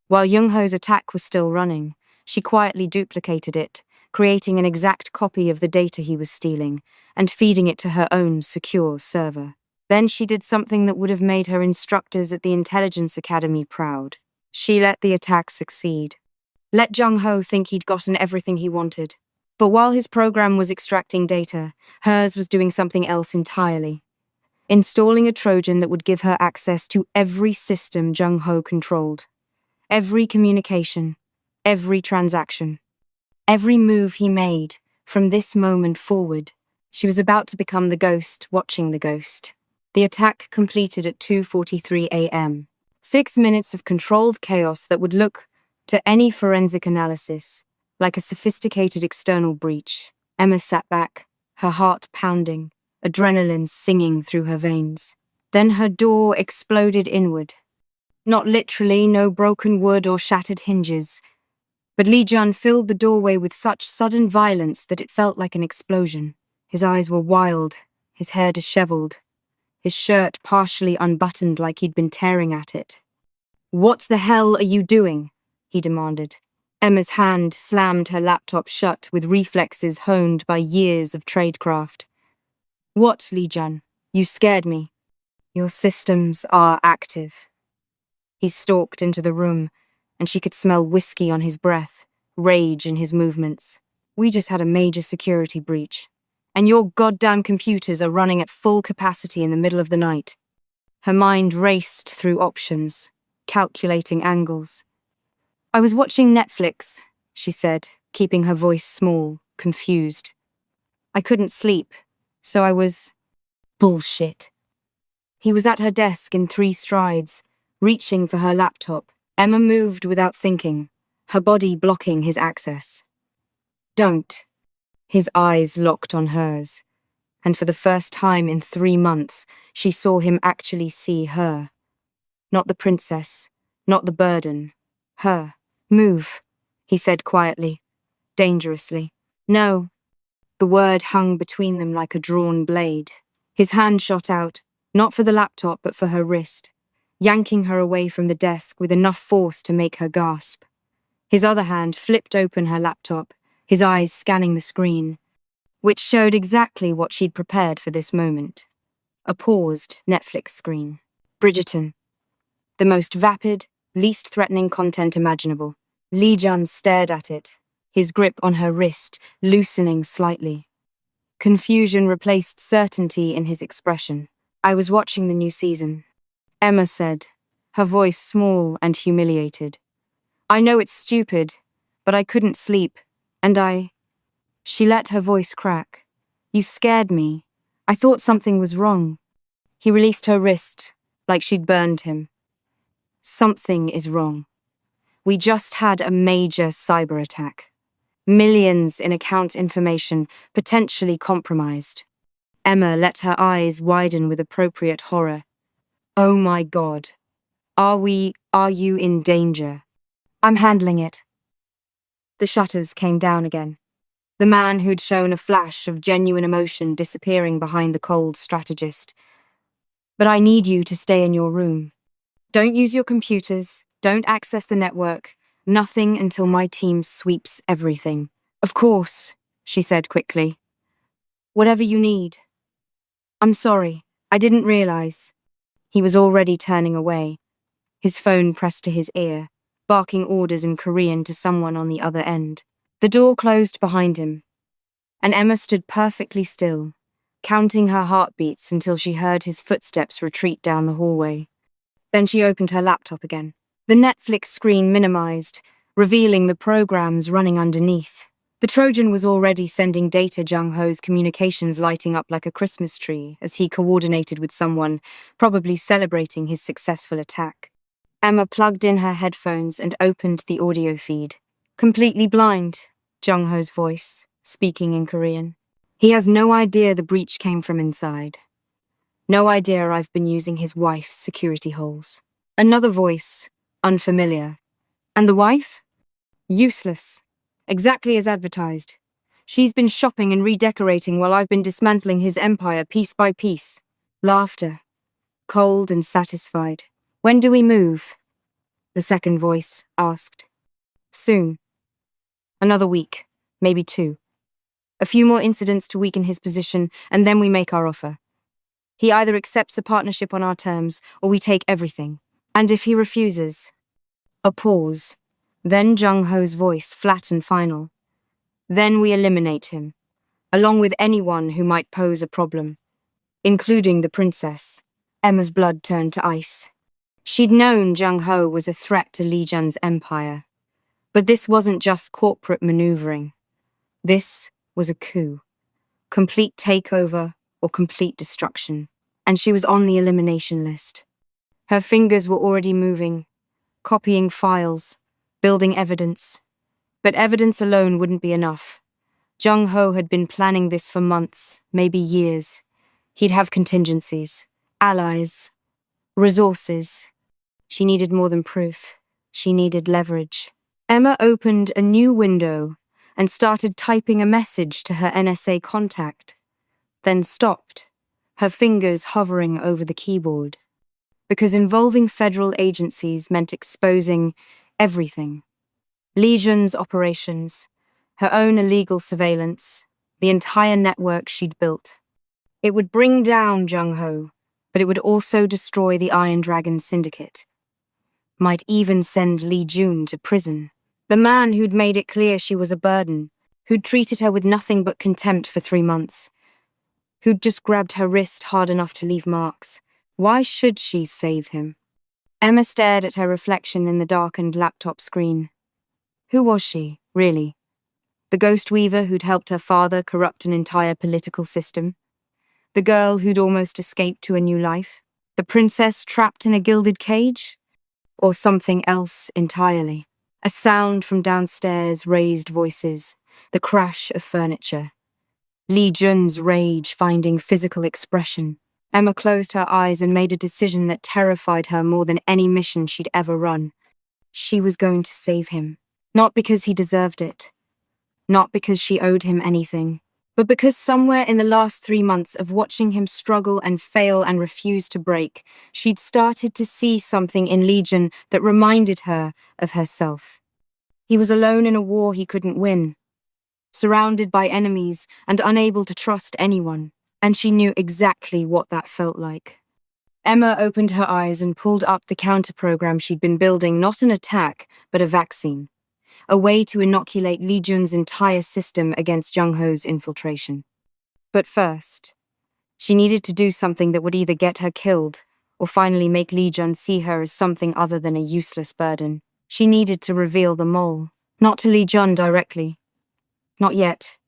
While Jung-ho's attack was still running, she quietly duplicated it, creating an exact copy of the data he was stealing, and feeding it to her own secure server. Then she did something that would have made her instructors at the Intelligence Academy proud. She let the attack succeed. Let Jung-ho think he'd gotten everything he wanted. But while his program was extracting data, hers was doing something else entirely. Installing a Trojan that would give her access to every system Jung-ho controlled. Every communication. Every transaction. Every move he made, from this moment forward. She was about to become the ghost watching the ghost. The attack completed at 2:43 a.m. 6 minutes of controlled chaos that would look, to any forensic analysis, like a sophisticated external breach. Emma sat back, her heart pounding, adrenaline singing through her veins. Then her door exploded inward. Not literally, no broken wood or shattered hinges, but Lee-Jun filled the doorway with such sudden violence that it felt like an explosion. His eyes were wild, his hair disheveled, his shirt partially unbuttoned like he'd been tearing at it. "What the hell are you doing?" he demanded. Emma's hand slammed her laptop shut with reflexes honed by years of tradecraft. "What, Lee-Jun? You scared me." "Your systems are active." He stalked into the room, and she could smell whiskey on his breath, rage in his movements. "We just had a major security breach, and your goddamn computers are running at full capacity in the middle of the night." Her mind raced through options, calculating angles. "I was watching Netflix," she said, keeping her voice small, confused. "I couldn't sleep, so I was..." Bullshit. He was at her desk in 3 strides, Reaching for her laptop, Emma moved without thinking, her body blocking his access. Don't. His eyes locked on hers, and for the first time in 3 months, she saw him actually see her. Not the princess, not the burden. Her. Move, he said quietly, dangerously. No. The word hung between them like a drawn blade. His hand shot out, not for the laptop but for her wrist, yanking her away from the desk with enough force to make her gasp. His other hand flipped open her laptop, his eyes scanning the screen, which showed exactly what she'd prepared for this moment. A paused Netflix screen. Bridgerton. The most vapid, least threatening content imaginable. Lee-Jun stared at it, his grip on her wrist loosening slightly. Confusion replaced certainty in his expression. I was watching the new season, Emma said, her voice small and humiliated. I know it's stupid, but I couldn't sleep, and She let her voice crack. You scared me. I thought something was wrong. He released her wrist, like she'd burned him. Something is wrong. We just had a major cyber attack. Millions in account information potentially compromised. Emma let her eyes widen with appropriate horror. Oh my God. Are you in danger? I'm handling it. The shutters came down again. The man who'd shown a flash of genuine emotion disappearing behind the cold strategist. But I need you to stay in your room. Don't use your computers, don't access the network, nothing until my team sweeps everything. Of course, she said quickly. Whatever you need. I'm sorry, I didn't realize. He was already turning away, his phone pressed to his ear, barking orders in Korean to someone on the other end. The door closed behind him, and Emma stood perfectly still, counting her heartbeats until she heard his footsteps retreat down the hallway. Then she opened her laptop again. The Netflix screen minimized, revealing the programs running underneath. The Trojan was already sending data. Jung-ho's communications lighting up like a Christmas tree as he coordinated with someone, probably celebrating his successful attack. Emma plugged in her headphones and opened the audio feed. Completely blind, Jung-ho's voice, speaking in Korean. He has no idea the breach came from inside. No idea I've been using his wife's security holes. Another voice, unfamiliar. And the wife? Useless. Exactly as advertised. She's been shopping and redecorating while I've been dismantling his empire piece by piece. Laughter. Cold and satisfied. When do we move? The second voice asked. Soon. Another week. Maybe 2. A few more incidents to weaken his position, and then we make our offer. He either accepts a partnership on our terms, or we take everything. And if he refuses? A pause. Then Jung-ho's voice, flat and final. Then we eliminate him, along with anyone who might pose a problem, including the princess. Emma's blood turned to ice. She'd known Jung-ho was a threat to Lee-Jun's empire. But this wasn't just corporate maneuvering. This was a coup. Complete takeover or complete destruction. And she was on the elimination list. Her fingers were already moving, copying files, building evidence. But evidence alone wouldn't be enough. Jung-ho had been planning this for months, maybe years. He'd have contingencies, allies, resources. She needed more than proof. She needed leverage. Emma opened a new window and started typing a message to her NSA contact, then stopped, her fingers hovering over the keyboard. Because involving federal agencies meant exposing everything. Lee-Jun's operations, her own illegal surveillance, the entire network she'd built. It would bring down Jung-ho, but it would also destroy the Iron Dragon Syndicate. Might even send Lee-Jun to prison. The man who'd made it clear she was a burden, who'd treated her with nothing but contempt for 3 months, who'd just grabbed her wrist hard enough to leave marks. Why should she save him? Emma stared at her reflection in the darkened laptop screen. Who was she, really? The ghost weaver who'd helped her father corrupt an entire political system? The girl who'd almost escaped to a new life? The princess trapped in a gilded cage? or something else entirely. A sound from downstairs, raised voices, the crash of furniture. Lee-Jun's rage finding physical expression. Emma closed her eyes and made a decision that terrified her more than any mission she'd ever run. She was going to save him. Not because he deserved it. Not because she owed him anything. But because somewhere in the last 3 months of watching him struggle and fail and refuse to break, she'd started to see something in Lee-Jun that reminded her of herself. He was alone in a war he couldn't win, surrounded by enemies and unable to trust anyone, and she knew exactly what that felt like. Emma opened her eyes and pulled up the counter-program she'd been building, not an attack, but a vaccine. A way to inoculate Lee-Jun's entire system against Jung-Ho's infiltration. But first, she needed to do something that would either get her killed or finally make Lee-Jun see her as something other than a useless burden. She needed to reveal the mole, not to Lee-Jun directly. Not yet.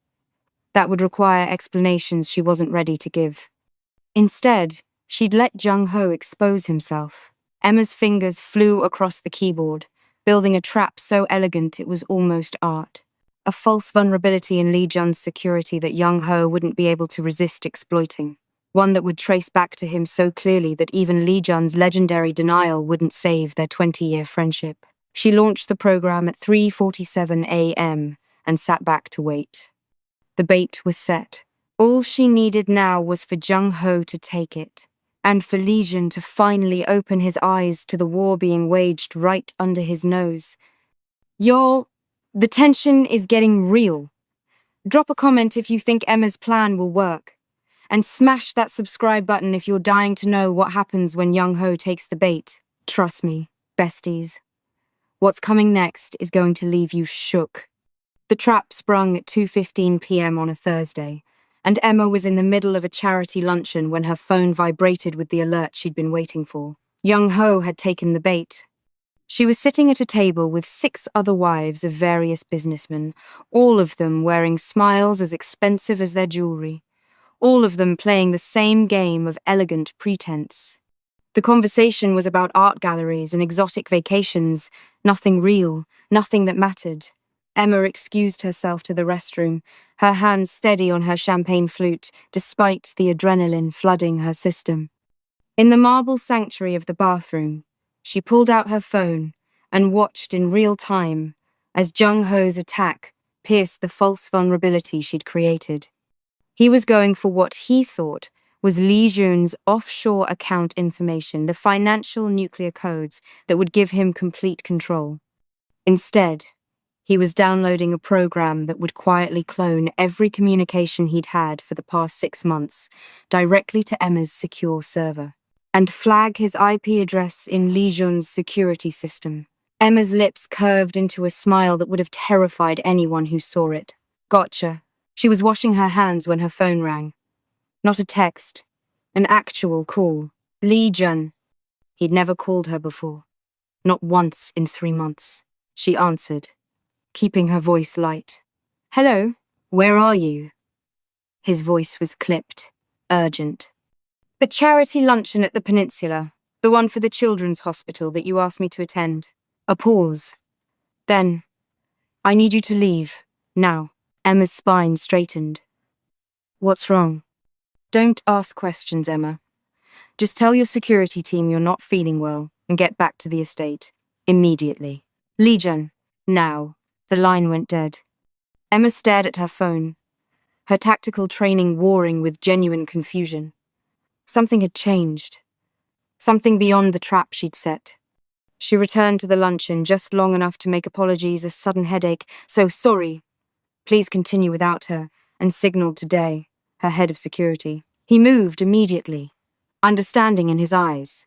That would require explanations she wasn't ready to give. Instead, she'd let Jung-Ho expose himself. Emma's fingers flew across the keyboard, building a trap so elegant it was almost art. A false vulnerability in Lee-Jun's security that Jung-Ho wouldn't be able to resist exploiting. One that would trace back to him so clearly that even Lee-Jun's legendary denial wouldn't save their 20-year friendship. She launched the program at 3:47 a.m. and sat back to wait. The bait was set. All she needed now was for Jung-Ho to take it, and for Lee-Jun to finally open his eyes to the war being waged right under his nose. Y'all, the tension is getting real. Drop a comment if you think Emma's plan will work, and smash that subscribe button if you're dying to know what happens when Jung-Ho takes the bait. Trust me, besties. What's coming next is going to leave you shook. The trap sprung at 2:15 p.m. on a Thursday, and Emma was in the middle of a charity luncheon when her phone vibrated with the alert she'd been waiting for. Jung-Ho had taken the bait. She was sitting at a table with 6 other wives of various businessmen, all of them wearing smiles as expensive as their jewelry, all of them playing the same game of elegant pretense. The conversation was about art galleries and exotic vacations, nothing real, nothing that mattered. Emma excused herself to the restroom, her hand steady on her champagne flute, despite the adrenaline flooding her system. In the marble sanctuary of the bathroom, she pulled out her phone and watched in real time as Jung-Ho's attack pierced the false vulnerability she'd created. He was going for what he thought was Lee-Jun's offshore account information, the financial nuclear codes that would give him complete control. Instead, he was downloading a program that would quietly clone every communication he'd had for the past 6 months directly to Emma's secure server, and flag his IP address in Lee-Jun's security system. Emma's lips curved into a smile that would have terrified anyone who saw it. Gotcha. She was washing her hands when her phone rang. Not a text, an actual call. Lee-Jun. He'd never called her before. Not once in 3 months. She answered, keeping her voice light. Hello, where are you? His voice was clipped, urgent. The charity luncheon at the Peninsula, the one for the children's hospital that you asked me to attend. A pause. Then, I need you to leave, now. Emma's spine straightened. What's wrong? Don't ask questions, Emma. Just tell your security team you're not feeling well and get back to the estate. Immediately. Lee-Jun, now. The line went dead. Emma stared at her phone, her tactical training warring with genuine confusion. Something had changed. Something beyond the trap she'd set. She returned to the luncheon just long enough to make apologies, a sudden headache, so sorry. Please continue without her, and signaled to Day, her head of security. He moved immediately, understanding in his eyes.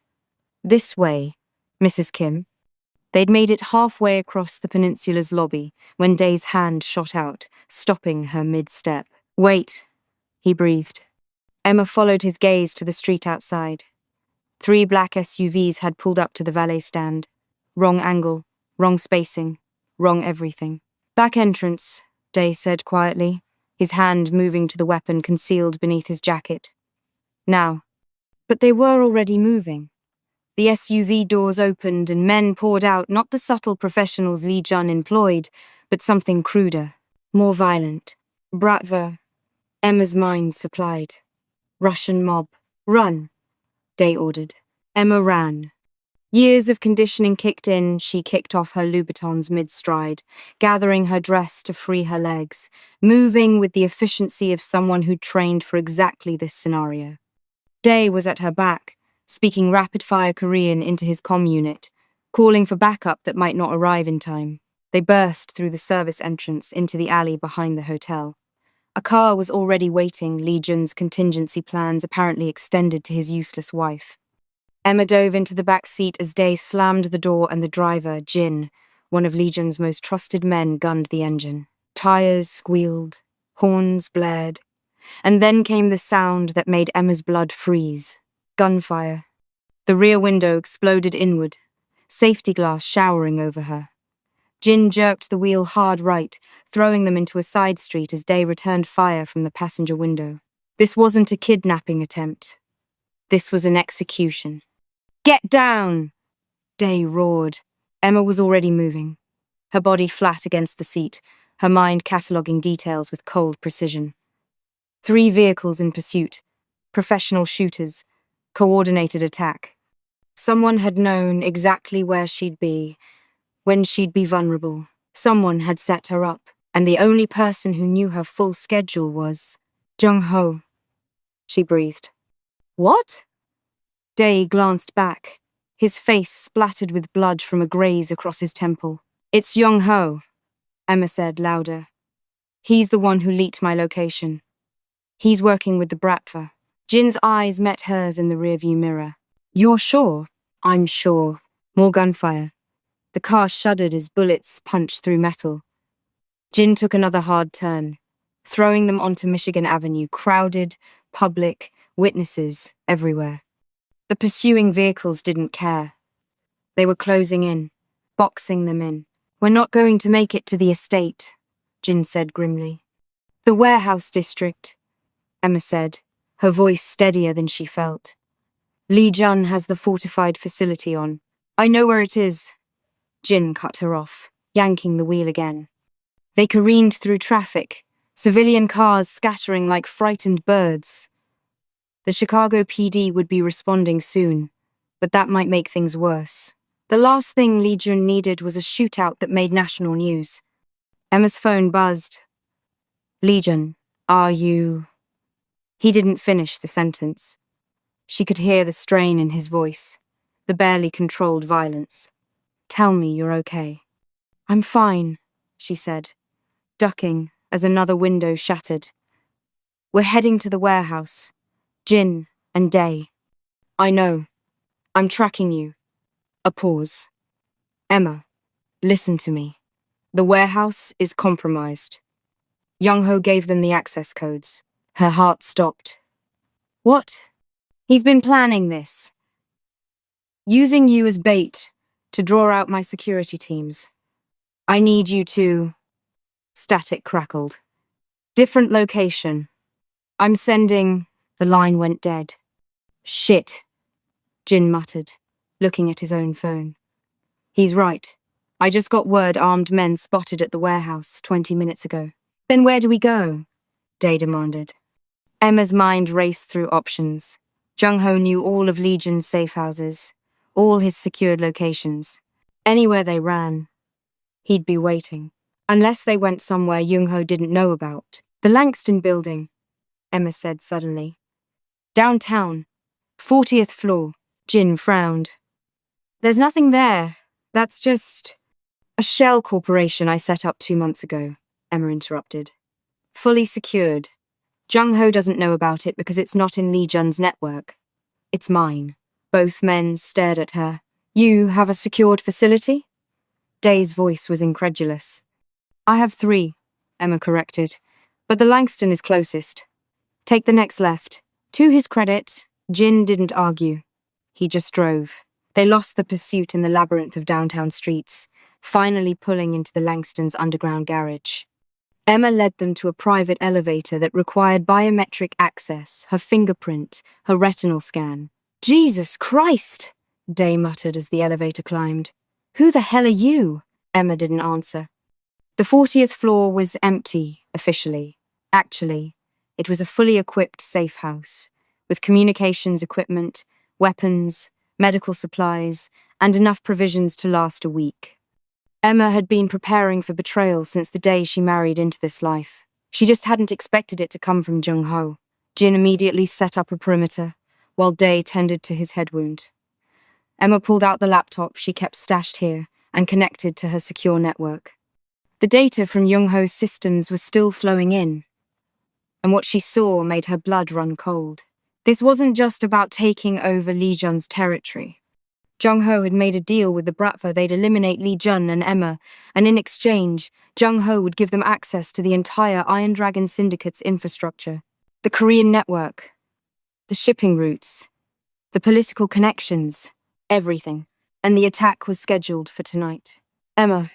This way, Mrs. Kim. They'd made it halfway across the peninsula's lobby when Day's hand shot out, stopping her mid-step. Wait, he breathed. Emma followed his gaze to the street outside. 3 black SUVs had pulled up to the valet stand. Wrong angle, wrong spacing, wrong everything. Back entrance, Day said quietly, his hand moving to the weapon concealed beneath his jacket. Now. But they were already moving. The SUV doors opened and men poured out, not the subtle professionals Lee-Jun employed, but something cruder, more violent. Bratva, Emma's mind supplied. Russian mob. Run, Day ordered. Emma ran. Years of conditioning kicked in, she kicked off her Louboutins mid-stride, gathering her dress to free her legs, moving with the efficiency of someone who'd trained for exactly this scenario. Day was at her back, speaking rapid-fire Korean into his comm unit, calling for backup that might not arrive in time. They burst through the service entrance into the alley behind the hotel. A car was already waiting, Lee-Jun's contingency plans apparently extended to his useless wife. Emma dove into the back seat as Day slammed the door and the driver, Jin, one of Lee-Jun's most trusted men, gunned the engine. Tires squealed, horns blared, and then came the sound that made Emma's blood freeze. Gunfire. The rear window exploded inward, safety glass showering over her. Jin jerked the wheel hard right, throwing them into a side street as Day returned fire from the passenger window. This wasn't a kidnapping attempt. This was an execution. Get down! Day roared. Emma was already moving, her body flat against the seat, her mind cataloguing details with cold precision. 3 vehicles in pursuit, professional shooters, coordinated attack. Someone had known exactly where she'd be, when she'd be vulnerable. Someone had set her up, and the only person who knew her full schedule was Jung-ho. She breathed. What? Day glanced back, his face splattered with blood from a graze across his temple. It's Jung-ho, Emma said louder. He's the one who leaked my location. He's working with the Bratva. Jin's eyes met hers in the rearview mirror. You're sure? I'm sure. More gunfire. The car shuddered as bullets punched through metal. Jin took another hard turn, throwing them onto Michigan Avenue, crowded, public, witnesses everywhere. The pursuing vehicles didn't care. They were closing in, boxing them in. We're not going to make it to the estate, Jin said grimly. The warehouse district, Emma said, her voice steadier than she felt. Lee-Jun has the fortified facility on. I know where it is. Jin cut her off, yanking the wheel again. They careened through traffic, civilian cars scattering like frightened birds. The Chicago PD would be responding soon, but that might make things worse. The last thing Lee-Jun needed was a shootout that made national news. Emma's phone buzzed. Lee-Jun, are you... He didn't finish the sentence. She could hear the strain in his voice, the barely controlled violence. Tell me you're okay. I'm fine, she said, ducking as another window shattered. We're heading to the warehouse. Jin and Day. I know. I'm tracking you. A pause. Emma, listen to me. The warehouse is compromised. Jung-ho gave them the access codes. Her heart stopped. What? He's been planning this. Using you as bait to draw out my security teams. I need you to... Static crackled. Different location. I'm sending... The line went dead. Shit, Jin muttered, looking at his own phone. He's right. I just got word armed men spotted at the warehouse 20 minutes ago. Then where do we go? Day demanded. Emma's mind raced through options. Jung-ho knew all of Lee-Jun's safe houses, all his secured locations. Anywhere they ran, he'd be waiting. Unless they went somewhere Jung-ho didn't know about. The Langston building, Emma said suddenly. Downtown, 40th floor. Jin frowned. There's nothing there. That's just... A shell corporation I set up 2 months ago, Emma interrupted. Fully secured. Jung-ho doesn't know about it because it's not in Lee-Jun's network. It's mine. Both men stared at her. You have a secured facility? Day's voice was incredulous. I have 3, Emma corrected, but the Langston is closest. Take the next left. To his credit, Jin didn't argue. He just drove. They lost the pursuit in the labyrinth of downtown streets, finally pulling into the Langston's underground garage. Emma led them to a private elevator that required biometric access, her fingerprint, her retinal scan. Jesus Christ! Day muttered as the elevator climbed. Who the hell are you? Emma didn't answer. The 40th floor was empty, officially. Actually, it was a fully equipped safe house, with communications equipment, weapons, medical supplies, and enough provisions to last a week. Emma had been preparing for betrayal since the day she married into this life. She just hadn't expected it to come from Jung-ho. Jin immediately set up a perimeter, while Day tended to his head wound. Emma pulled out the laptop she kept stashed here and connected to her secure network. The data from Jung-ho's systems was still flowing in, and what she saw made her blood run cold. This wasn't just about taking over Lee-Jun's territory. Jung-ho had made a deal with the Bratva they'd eliminate Lee-Jun and Emma, and in exchange, Jung-ho would give them access to the entire Iron Dragon Syndicate's infrastructure. The Korean network, the shipping routes, the political connections, everything. And the attack was scheduled for tonight. Emma.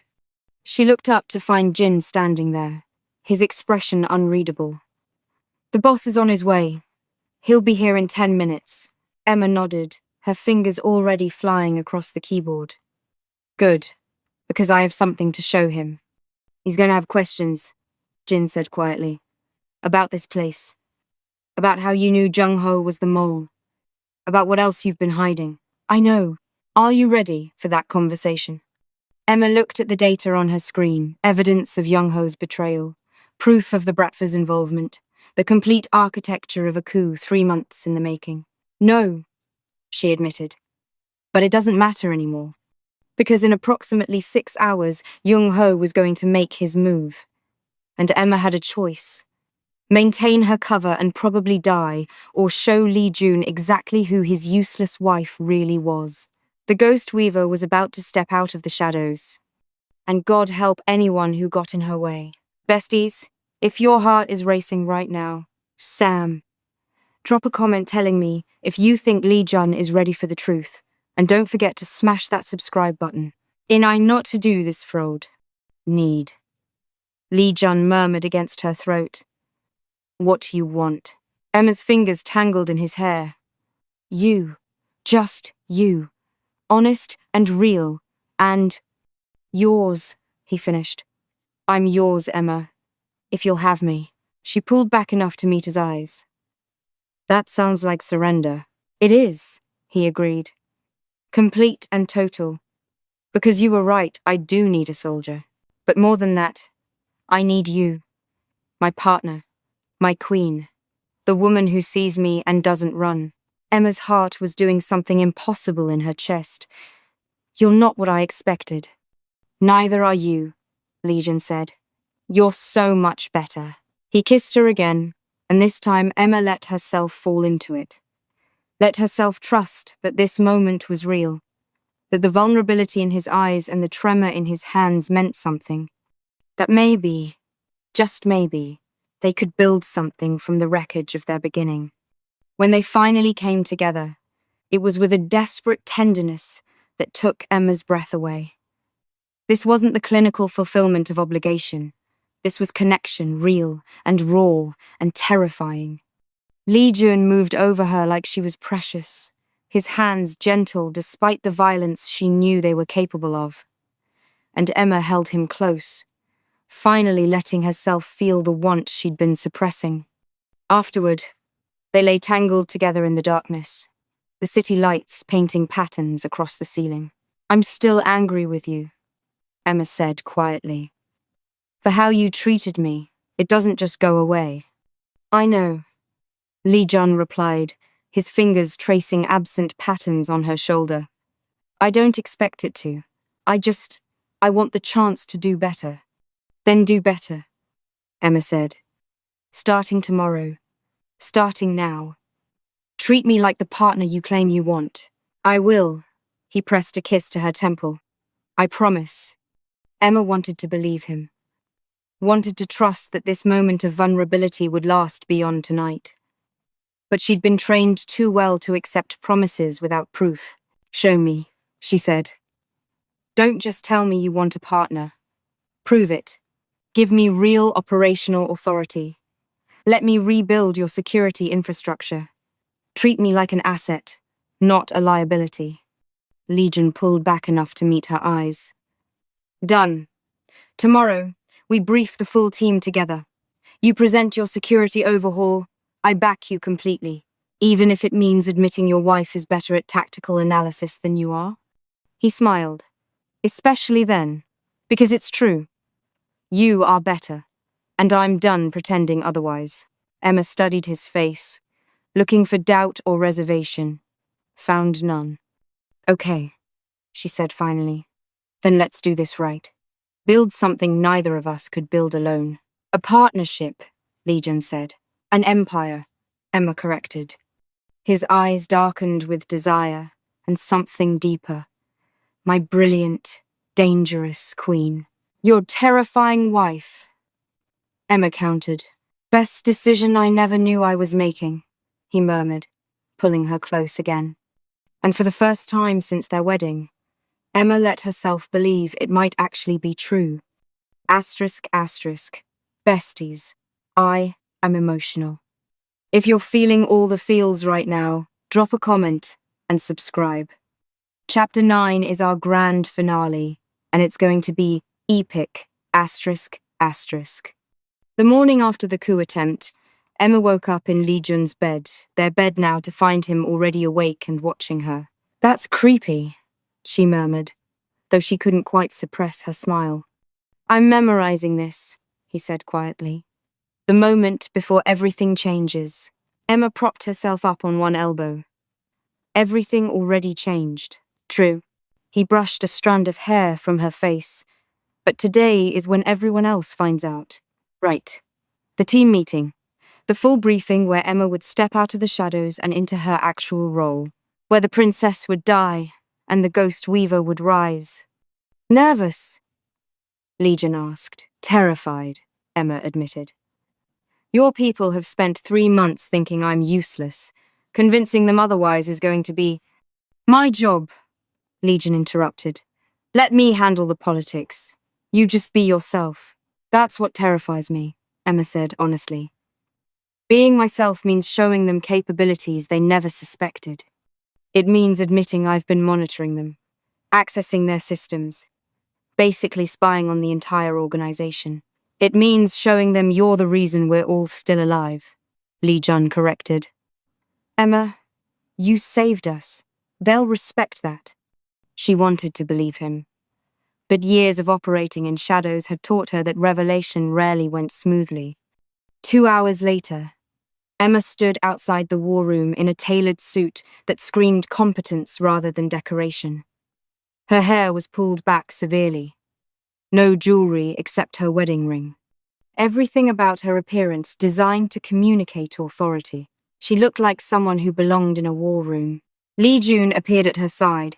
She looked up to find Jin standing there, his expression unreadable. The boss is on his way. He'll be here in 10 minutes. Emma nodded, her fingers already flying across the keyboard. Good, because I have something to show him. He's going to have questions, Jin said quietly. About this place. About how you knew Jung-ho was the mole. About what else you've been hiding. I know. Are you ready for that conversation? Emma looked at the data on her screen, evidence of Jung-ho's betrayal, proof of the Bratva's involvement, the complete architecture of a coup 3 months in the making. No, she admitted. But it doesn't matter anymore. Because in approximately 6 hours, Jung-ho was going to make his move. And Emma had a choice. Maintain her cover and probably die, or show Lee-Jun exactly who his useless wife really was. The Ghost Weaver was about to step out of the shadows. And God help anyone who got in her way. Besties, if your heart is racing right now, Sam, drop a comment telling me if you think Lee-Jun is ready for the truth. And don't forget to smash that subscribe button. I'm not to do this fraud. Need. Lee-Jun murmured against her throat. What you want. Emma's fingers tangled in his hair. You. Just you. Honest and real. And yours, he finished. I'm yours, Emma. If you'll have me. She pulled back enough to meet his eyes. That sounds like surrender. It is, he agreed. Complete and total. Because you were right, I do need a soldier. But more than that, I need you. My partner. My queen. The woman who sees me and doesn't run. Emma's heart was doing something impossible in her chest. You're not what I expected. Neither are you, Lee-Jun said. You're so much better. He kissed her again, and this time Emma let herself fall into it. Let herself trust that this moment was real, that the vulnerability in his eyes and the tremor in his hands meant something. That maybe, just maybe, they could build something from the wreckage of their beginning. When they finally came together, it was with a desperate tenderness that took Emma's breath away. This wasn't the clinical fulfillment of obligation. This was connection, real and raw and terrifying. Lee-Jun moved over her like she was precious, his hands gentle despite the violence she knew they were capable of. And Emma held him close, finally letting herself feel the want she'd been suppressing. Afterward, they lay tangled together in the darkness, the city lights painting patterns across the ceiling. I'm still angry with you, Emma said quietly. For how you treated me, it doesn't just go away. I know, Lee-Jun replied, his fingers tracing absent patterns on her shoulder. I don't expect it to. I want the chance to do better. Then do better, Emma said. Starting tomorrow. Starting now. Treat me like the partner you claim you want. I will. He pressed a kiss to her temple. I promise. Emma wanted to believe him. Wanted to trust that this moment of vulnerability would last beyond tonight. But she'd been trained too well to accept promises without proof. Show me, she said. Don't just tell me you want a partner. Prove it. Give me real operational authority. Let me rebuild your security infrastructure. Treat me like an asset, not a liability. Lee-Jun pulled back enough to meet her eyes. Done. Tomorrow, we brief the full team together. You present your security overhaul. I back you completely, even if it means admitting your wife is better at tactical analysis than you are. He smiled. Especially then, because it's true. You are better, and I'm done pretending otherwise. Emma studied his face, looking for doubt or reservation. Found none. Okay, she said finally. Then let's do this right. Build something neither of us could build alone. A partnership, Lee-Jun said. An empire, Emma corrected. His eyes darkened with desire and something deeper. My brilliant, dangerous queen. Your terrifying wife, Emma countered. Best decision I never knew I was making, he murmured, pulling her close again. And for the first time since their wedding, Emma let herself believe it might actually be true. Asterisk, asterisk. Besties, I am emotional. If you're feeling all the feels right now, drop a comment and subscribe. Chapter 9 is our grand finale, and it's going to be epic, asterisk, asterisk. The morning after the coup attempt, Emma woke up in Lee-Jun's bed, their bed now, to find him already awake and watching her. That's creepy, she murmured, though she couldn't quite suppress her smile. I'm memorizing this, he said quietly. The moment before everything changes. Emma propped herself up on one elbow. Everything already changed. True. He brushed a strand of hair from her face. But today is when everyone else finds out. Right. The team meeting. The full briefing where Emma would step out of the shadows and into her actual role. Where the princess would die and the ghost weaver would rise. Nervous? Lee-Jun asked. Terrified, Emma admitted. Your people have spent 3 months thinking I'm useless. Convincing them otherwise is going to be my job, Lee-Jun interrupted. Let me handle the politics. You just be yourself. That's what terrifies me, Emma said honestly. Being myself means showing them capabilities they never suspected. It means admitting I've been monitoring them, accessing their systems, basically spying on the entire organization. It means showing them you're the reason we're all still alive, Lee-Jun corrected. Emma, you saved us. They'll respect that. She wanted to believe him. But years of operating in shadows had taught her that revelation rarely went smoothly. 2 hours later, Emma stood outside the war room in a tailored suit that screamed competence rather than decoration. Her hair was pulled back severely. No jewelry except her wedding ring. Everything about her appearance designed to communicate authority. She looked like someone who belonged in a war room. Lee-Jun appeared at her side,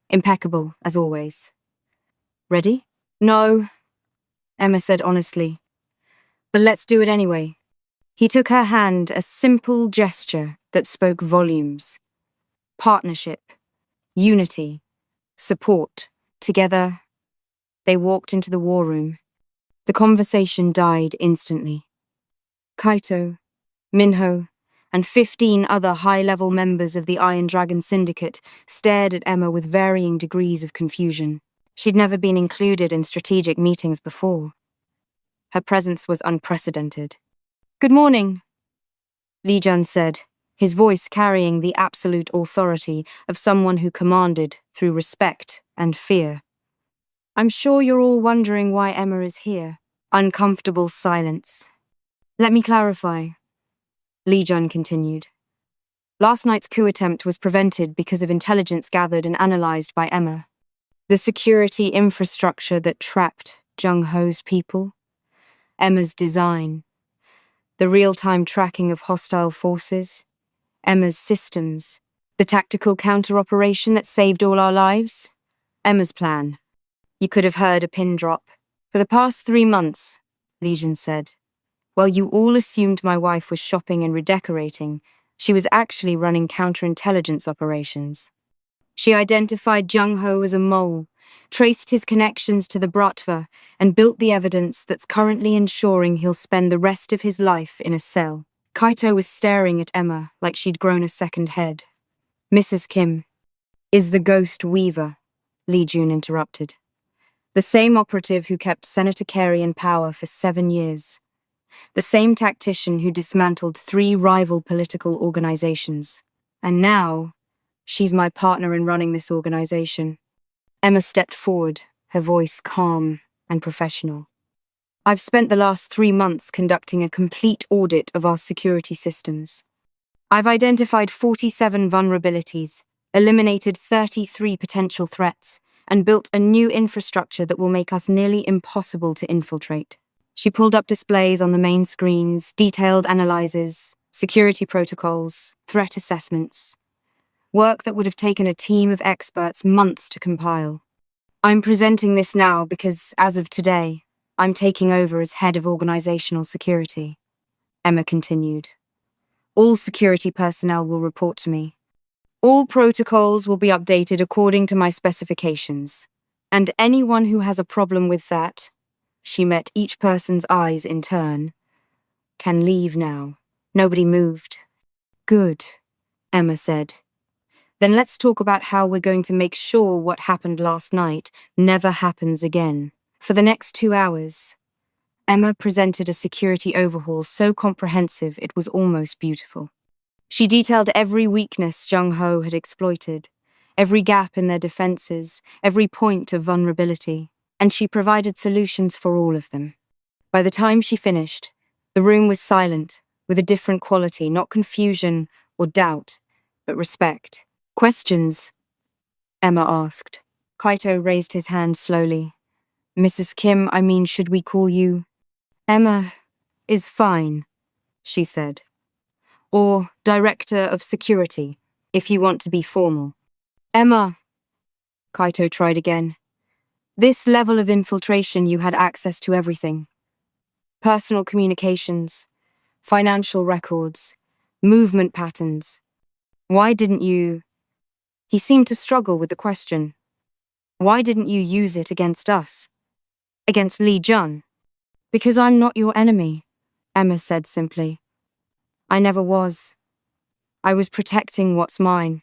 impeccable as always. Ready? No, Emma said honestly. But let's do it anyway. He took her hand, a simple gesture that spoke volumes. Partnership, unity, support. Together, they walked into the war room. The conversation died instantly. Kaito, Minho, and 15 other high-level members of the Iron Dragon Syndicate stared at Emma with varying degrees of confusion. She'd never been included in strategic meetings before. Her presence was unprecedented. Good morning, Lee-Jun said, his voice carrying the absolute authority of someone who commanded through respect and fear. I'm sure you're all wondering why Emma is here. Uncomfortable silence. Let me clarify, Lee-Jun continued. Last night's coup attempt was prevented because of intelligence gathered and analyzed by Emma. The security infrastructure that trapped Jung-Ho's people. Emma's design. The real-time tracking of hostile forces. Emma's systems. The tactical counter-operation that saved all our lives. Emma's plan. You could have heard a pin drop. For the past 3 months, Lee-Jun said, while you all assumed my wife was shopping and redecorating, she was actually running counterintelligence operations. She identified Jung-Ho as a mole, traced his connections to the Bratva, and built the evidence that's currently ensuring he'll spend the rest of his life in a cell. Kaito was staring at Emma like she'd grown a second head. Mrs. Kim, Is the ghost Weaver, Lee-Jun interrupted. The same operative who kept Senator Carrey in power for 7 years. The same tactician who dismantled 3 rival political organizations. And now, she's my partner in running this organization. Emma stepped forward, her voice calm and professional. I've spent the last 3 months conducting a complete audit of our security systems. I've identified 47 vulnerabilities, eliminated 33 potential threats, and built a new infrastructure that will make us nearly impossible to infiltrate. She pulled up displays on the main screens, detailed analyses, security protocols, threat assessments. Work that would have taken a team of experts months to compile. I'm presenting this now because, as of today, I'm taking over as head of organizational security, Emma continued. All security personnel will report to me. All protocols will be updated according to my specifications. And anyone who has a problem with that, she met each person's eyes in turn, can leave now. Nobody moved. Good, Emma said. Then let's talk about how we're going to make sure what happened last night never happens again. For the next 2 hours, Emma presented a security overhaul so comprehensive it was almost beautiful. She detailed every weakness Jung-ho had exploited, every gap in their defenses, every point of vulnerability, and she provided solutions for all of them. By the time she finished, the room was silent, with a different quality, not confusion or doubt, but respect. Questions? Emma asked. Kaito raised his hand slowly. Mrs. Kim, should we call you? Emma is fine, she said. Or Director of Security, if you want to be formal. Emma, Kaito tried again. This level of infiltration, you had access to everything. Personal communications, financial records, movement patterns. Why didn't you... He seemed to struggle with the question. Why didn't you use it against us? Against Lee-Jun? Because I'm not your enemy, Emma said simply. I never was. I was protecting what's mine.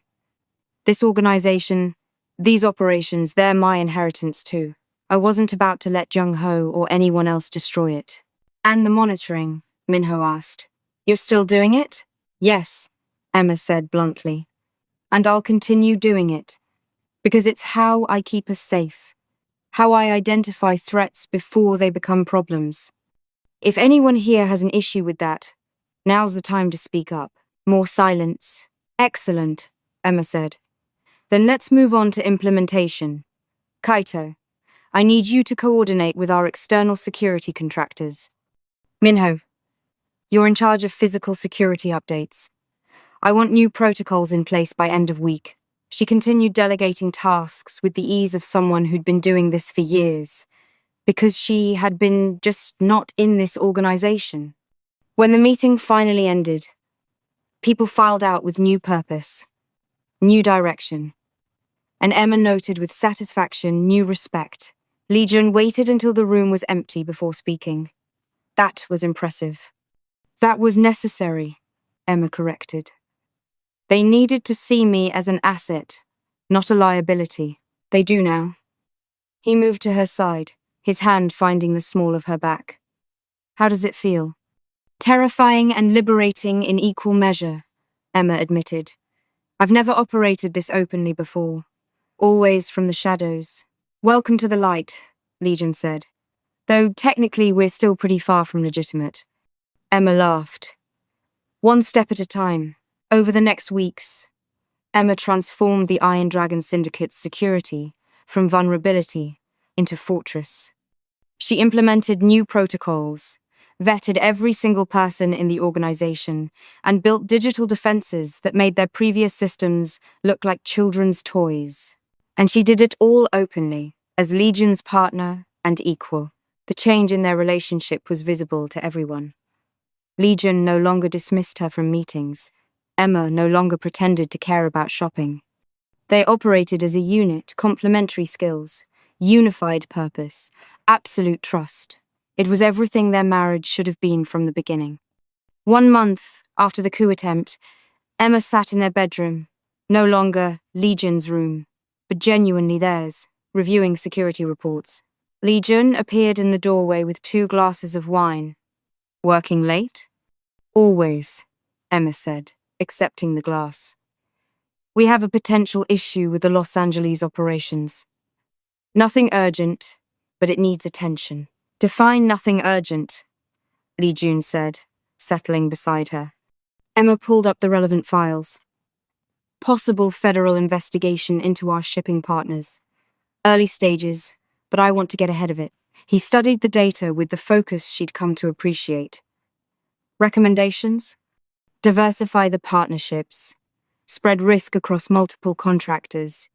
This organization, these operations, they're my inheritance too. I wasn't about to let Jung-ho or anyone else destroy it. And the monitoring, Minho asked. You're still doing it? Yes, Emma said bluntly. And I'll continue doing it. Because it's how I keep us safe. How I identify threats before they become problems. If anyone here has an issue with that, now's the time to speak up. More silence. Excellent, Emma said. Then let's move on to implementation. Kaito, I need you to coordinate with our external security contractors. Minho, you're in charge of physical security updates. I want new protocols in place by end of week. She continued delegating tasks with the ease of someone who'd been doing this for years, because she had been just not in this organization. When the meeting finally ended, people filed out with new purpose, new direction. And Emma noted with satisfaction new respect. Lee-Jun waited until the room was empty before speaking. That was impressive. That was necessary, Emma corrected. They needed to see me as an asset, not a liability. They do now. He moved to her side, his hand finding the small of her back. How does it feel? Terrifying and liberating in equal measure, Emma admitted. I've never operated this openly before. Always from the shadows. Welcome to the light, Lee-Jun said. Though technically we're still pretty far from legitimate. Emma laughed. One step at a time. Over the next weeks, Emma transformed the Iron Dragon Syndicate's security from vulnerability into fortress. She implemented new protocols, vetted every single person in the organization, and built digital defenses that made their previous systems look like children's toys. And she did it all openly, as Lee-Jun's partner and equal. The change in their relationship was visible to everyone. Lee-Jun no longer dismissed her from meetings. Emma no longer pretended to care about shopping. They operated as a unit, complementary skills, unified purpose, absolute trust. It was everything their marriage should have been from the beginning. 1 month after the coup attempt, Emma sat in their bedroom, no longer Lee-Jun's room, but genuinely theirs, reviewing security reports. Lee-Jun appeared in the doorway with 2 glasses of wine. Working late? Always, Emma said, accepting the glass. We have a potential issue with the Los Angeles operations. Nothing urgent, but it needs attention. Define nothing urgent, Lee-Jun said, settling beside her. Emma pulled up the relevant files. Possible federal investigation into our shipping partners. Early stages, but I want to get ahead of it. He studied the data with the focus she'd come to appreciate. Recommendations? Diversify the partnerships. Spread risk across multiple contractors.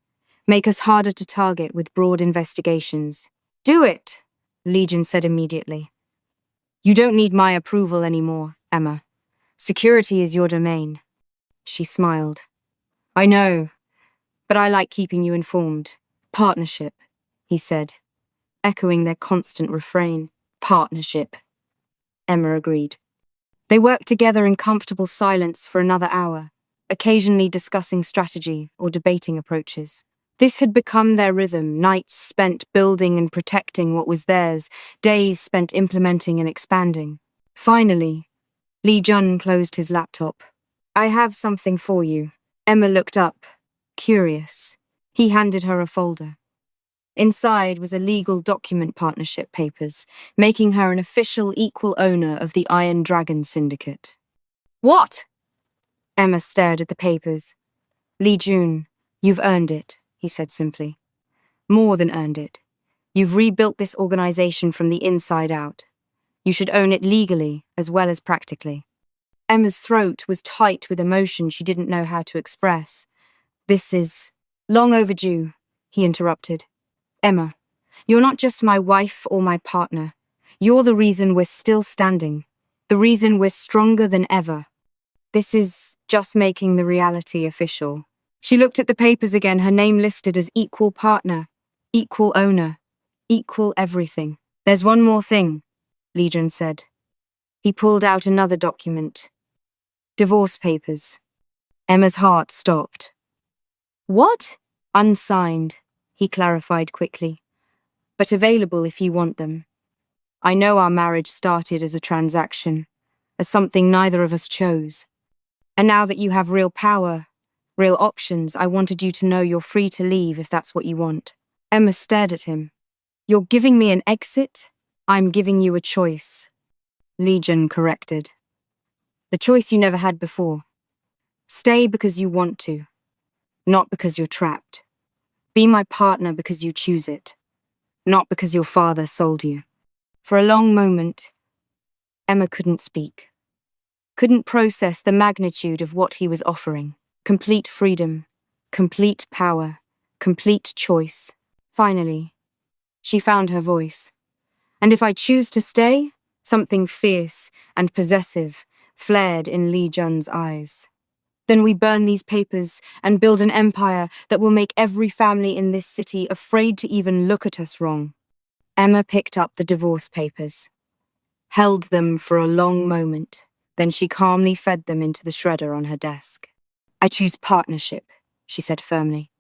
Make us harder to target with broad investigations. Do it, Lee-Jun said immediately. You don't need my approval anymore, Emma. Security is your domain. She smiled. I know, but I like keeping you informed. Partnership, he said, echoing their constant refrain. Partnership, Emma agreed. They worked together in comfortable silence for another hour, occasionally discussing strategy or debating approaches. This had become their rhythm, nights spent building and protecting what was theirs, days spent implementing and expanding. Finally, Lee-Jun closed his laptop. I have something for you. Emma looked up, curious. He handed her a folder. Inside was a legal document partnership papers, making her an official equal owner of the Iron Dragon Syndicate. What? Emma stared at the papers. Lee-Jun, you've earned it, he said simply. More than earned it. You've rebuilt this organization from the inside out. You should own it legally as well as practically. Emma's throat was tight with emotion she didn't know how to express. This is long overdue, he interrupted. Emma, you're not just my wife or my partner. You're the reason we're still standing. The reason we're stronger than ever. This is just making the reality official. She looked at the papers again, her name listed as equal partner, equal owner, equal everything. There's one more thing, Lee-Jun said. He pulled out another document. Divorce papers. Emma's heart stopped. What? Unsigned, he clarified quickly. But available if you want them. I know our marriage started as a transaction, as something neither of us chose. And now that you have real power, real options, I wanted you to know you're free to leave if that's what you want. Emma stared at him. You're giving me an exit? I'm giving you a choice. Lee-Jun corrected. The choice you never had before. Stay because you want to, not because you're trapped. Be my partner because you choose it, not because your father sold you. For a long moment, Emma couldn't speak. Couldn't process the magnitude of what he was offering. Complete freedom, complete power, complete choice. Finally, she found her voice. And if I choose to stay, something fierce and possessive flared in Lee-Jun's eyes. Then we burn these papers and build an empire that will make every family in this city afraid to even look at us wrong. Emma picked up the divorce papers, held them for a long moment, then she calmly fed them into the shredder on her desk. I choose partnership, she said firmly.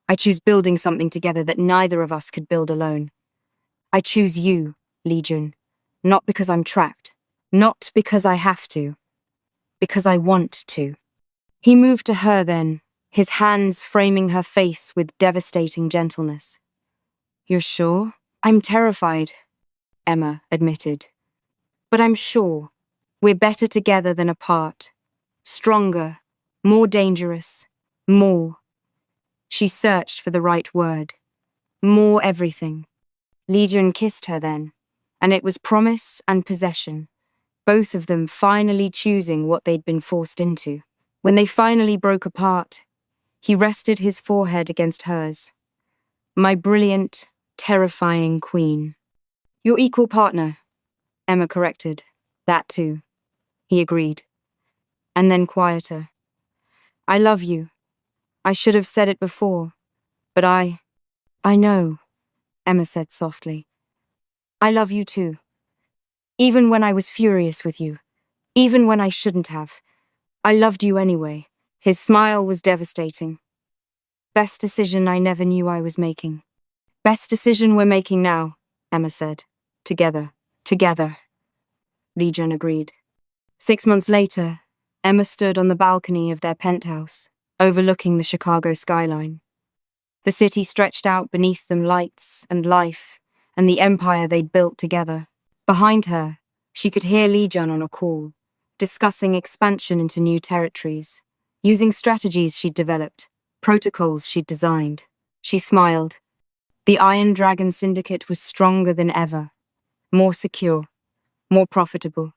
I choose building something together that neither of us could build alone. I choose you, Lee-Jun, not because I'm trapped, not because I have to, because I want to. He moved to her then, his hands framing her face with devastating gentleness. You're sure? I'm terrified, Emma admitted. But I'm sure we're better together than apart. Stronger, more dangerous, more. She searched for the right word. More everything. Lee-Jun kissed her then, and it was promise and possession, both of them finally choosing what they'd been forced into. When they finally broke apart, he rested his forehead against hers. My brilliant, terrifying queen. Your equal partner, Emma corrected. That too, he agreed. And then quieter. I love you. I should have said it before, but I know, Emma said softly. I love you too. Even when I was furious with you, even when I shouldn't have, I loved you anyway. His smile was devastating. Best decision I never knew I was making. Best decision we're making now, Emma said. Together. Together. Lee-Jun agreed. 6 months later, Emma stood on the balcony of their penthouse, overlooking the Chicago skyline. The city stretched out beneath them, lights and life, and the empire they'd built together. Behind her, she could hear Lee-Jun on a call, discussing expansion into new territories, using strategies she'd developed, protocols she'd designed. She smiled. The Iron Dragon Syndicate was stronger than ever, more secure, more profitable,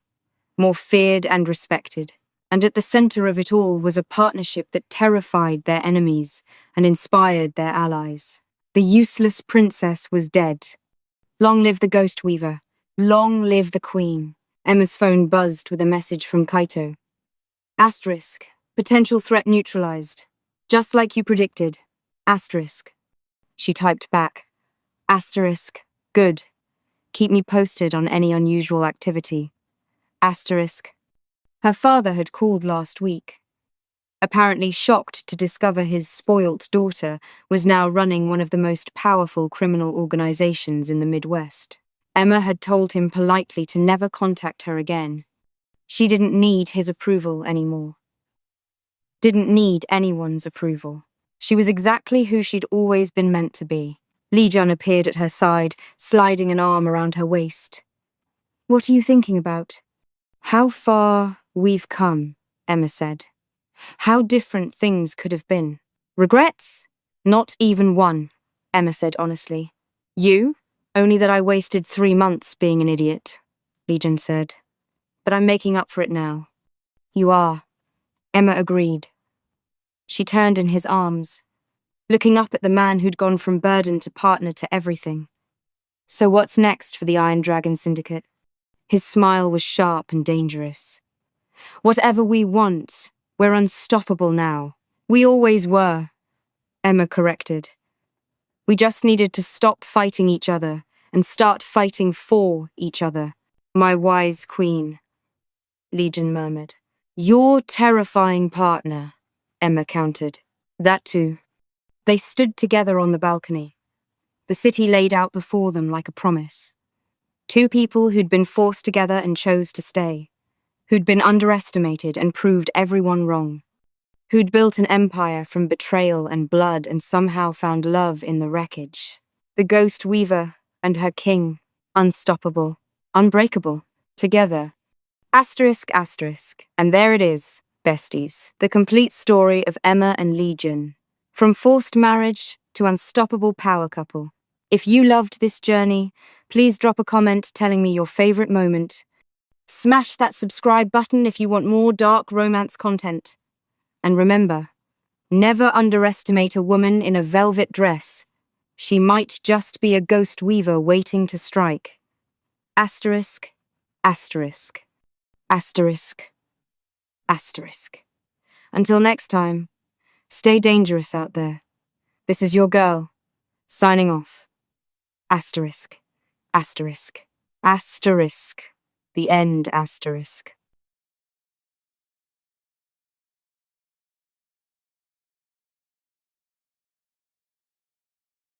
more feared and respected. And at the center of it all was a partnership that terrified their enemies and inspired their allies. The useless princess was dead. Long live the Ghost Weaver. Long live the Queen. Emma's phone buzzed with a message from Kaito. Asterisk. Potential threat neutralized. Just like you predicted. Asterisk. She typed back. Asterisk. Good. Keep me posted on any unusual activity. Asterisk. Her father had called last week. Apparently shocked to discover his spoilt daughter was now running one of the most powerful criminal organizations in the Midwest. Emma had told him politely to never contact her again. She didn't need his approval anymore. Didn't need anyone's approval. She was exactly who she'd always been meant to be. Lee-Jun appeared at her side, sliding an arm around her waist. What are you thinking about? How far we've come, Emma said. How different things could have been. Regrets? Not even one, Emma said honestly. You? Only that I wasted 3 months being an idiot, Lee-Jun said. But I'm making up for it now. You are, Emma agreed. She turned in his arms, looking up at the man who'd gone from burden to partner to everything. So what's next for the Iron Dragon Syndicate? His smile was sharp and dangerous. Whatever we want, we're unstoppable now. We always were, Emma corrected. We just needed to stop fighting each other and start fighting for each other. My wise queen, Lee-Jun murmured. Your terrifying partner, Emma countered. That too. They stood together on the balcony, the city laid out before them like a promise. 2 people who'd been forced together and chose to stay, who'd been underestimated and proved everyone wrong, who'd built an empire from betrayal and blood and somehow found love in the wreckage. The Ghost Weaver and her king, unstoppable, unbreakable, together. Asterisk, asterisk. And there it is, besties, the complete story of Emma and Lee-Jun. From forced marriage to unstoppable power couple. If you loved this journey, please drop a comment telling me your favorite moment. Smash that subscribe button if you want more dark romance content. And remember, never underestimate a woman in a velvet dress. She might just be a ghost weaver waiting to strike. Asterisk, asterisk, asterisk, asterisk. Until next time, stay dangerous out there. This is your girl, signing off. Asterisk, asterisk, asterisk, the end asterisk.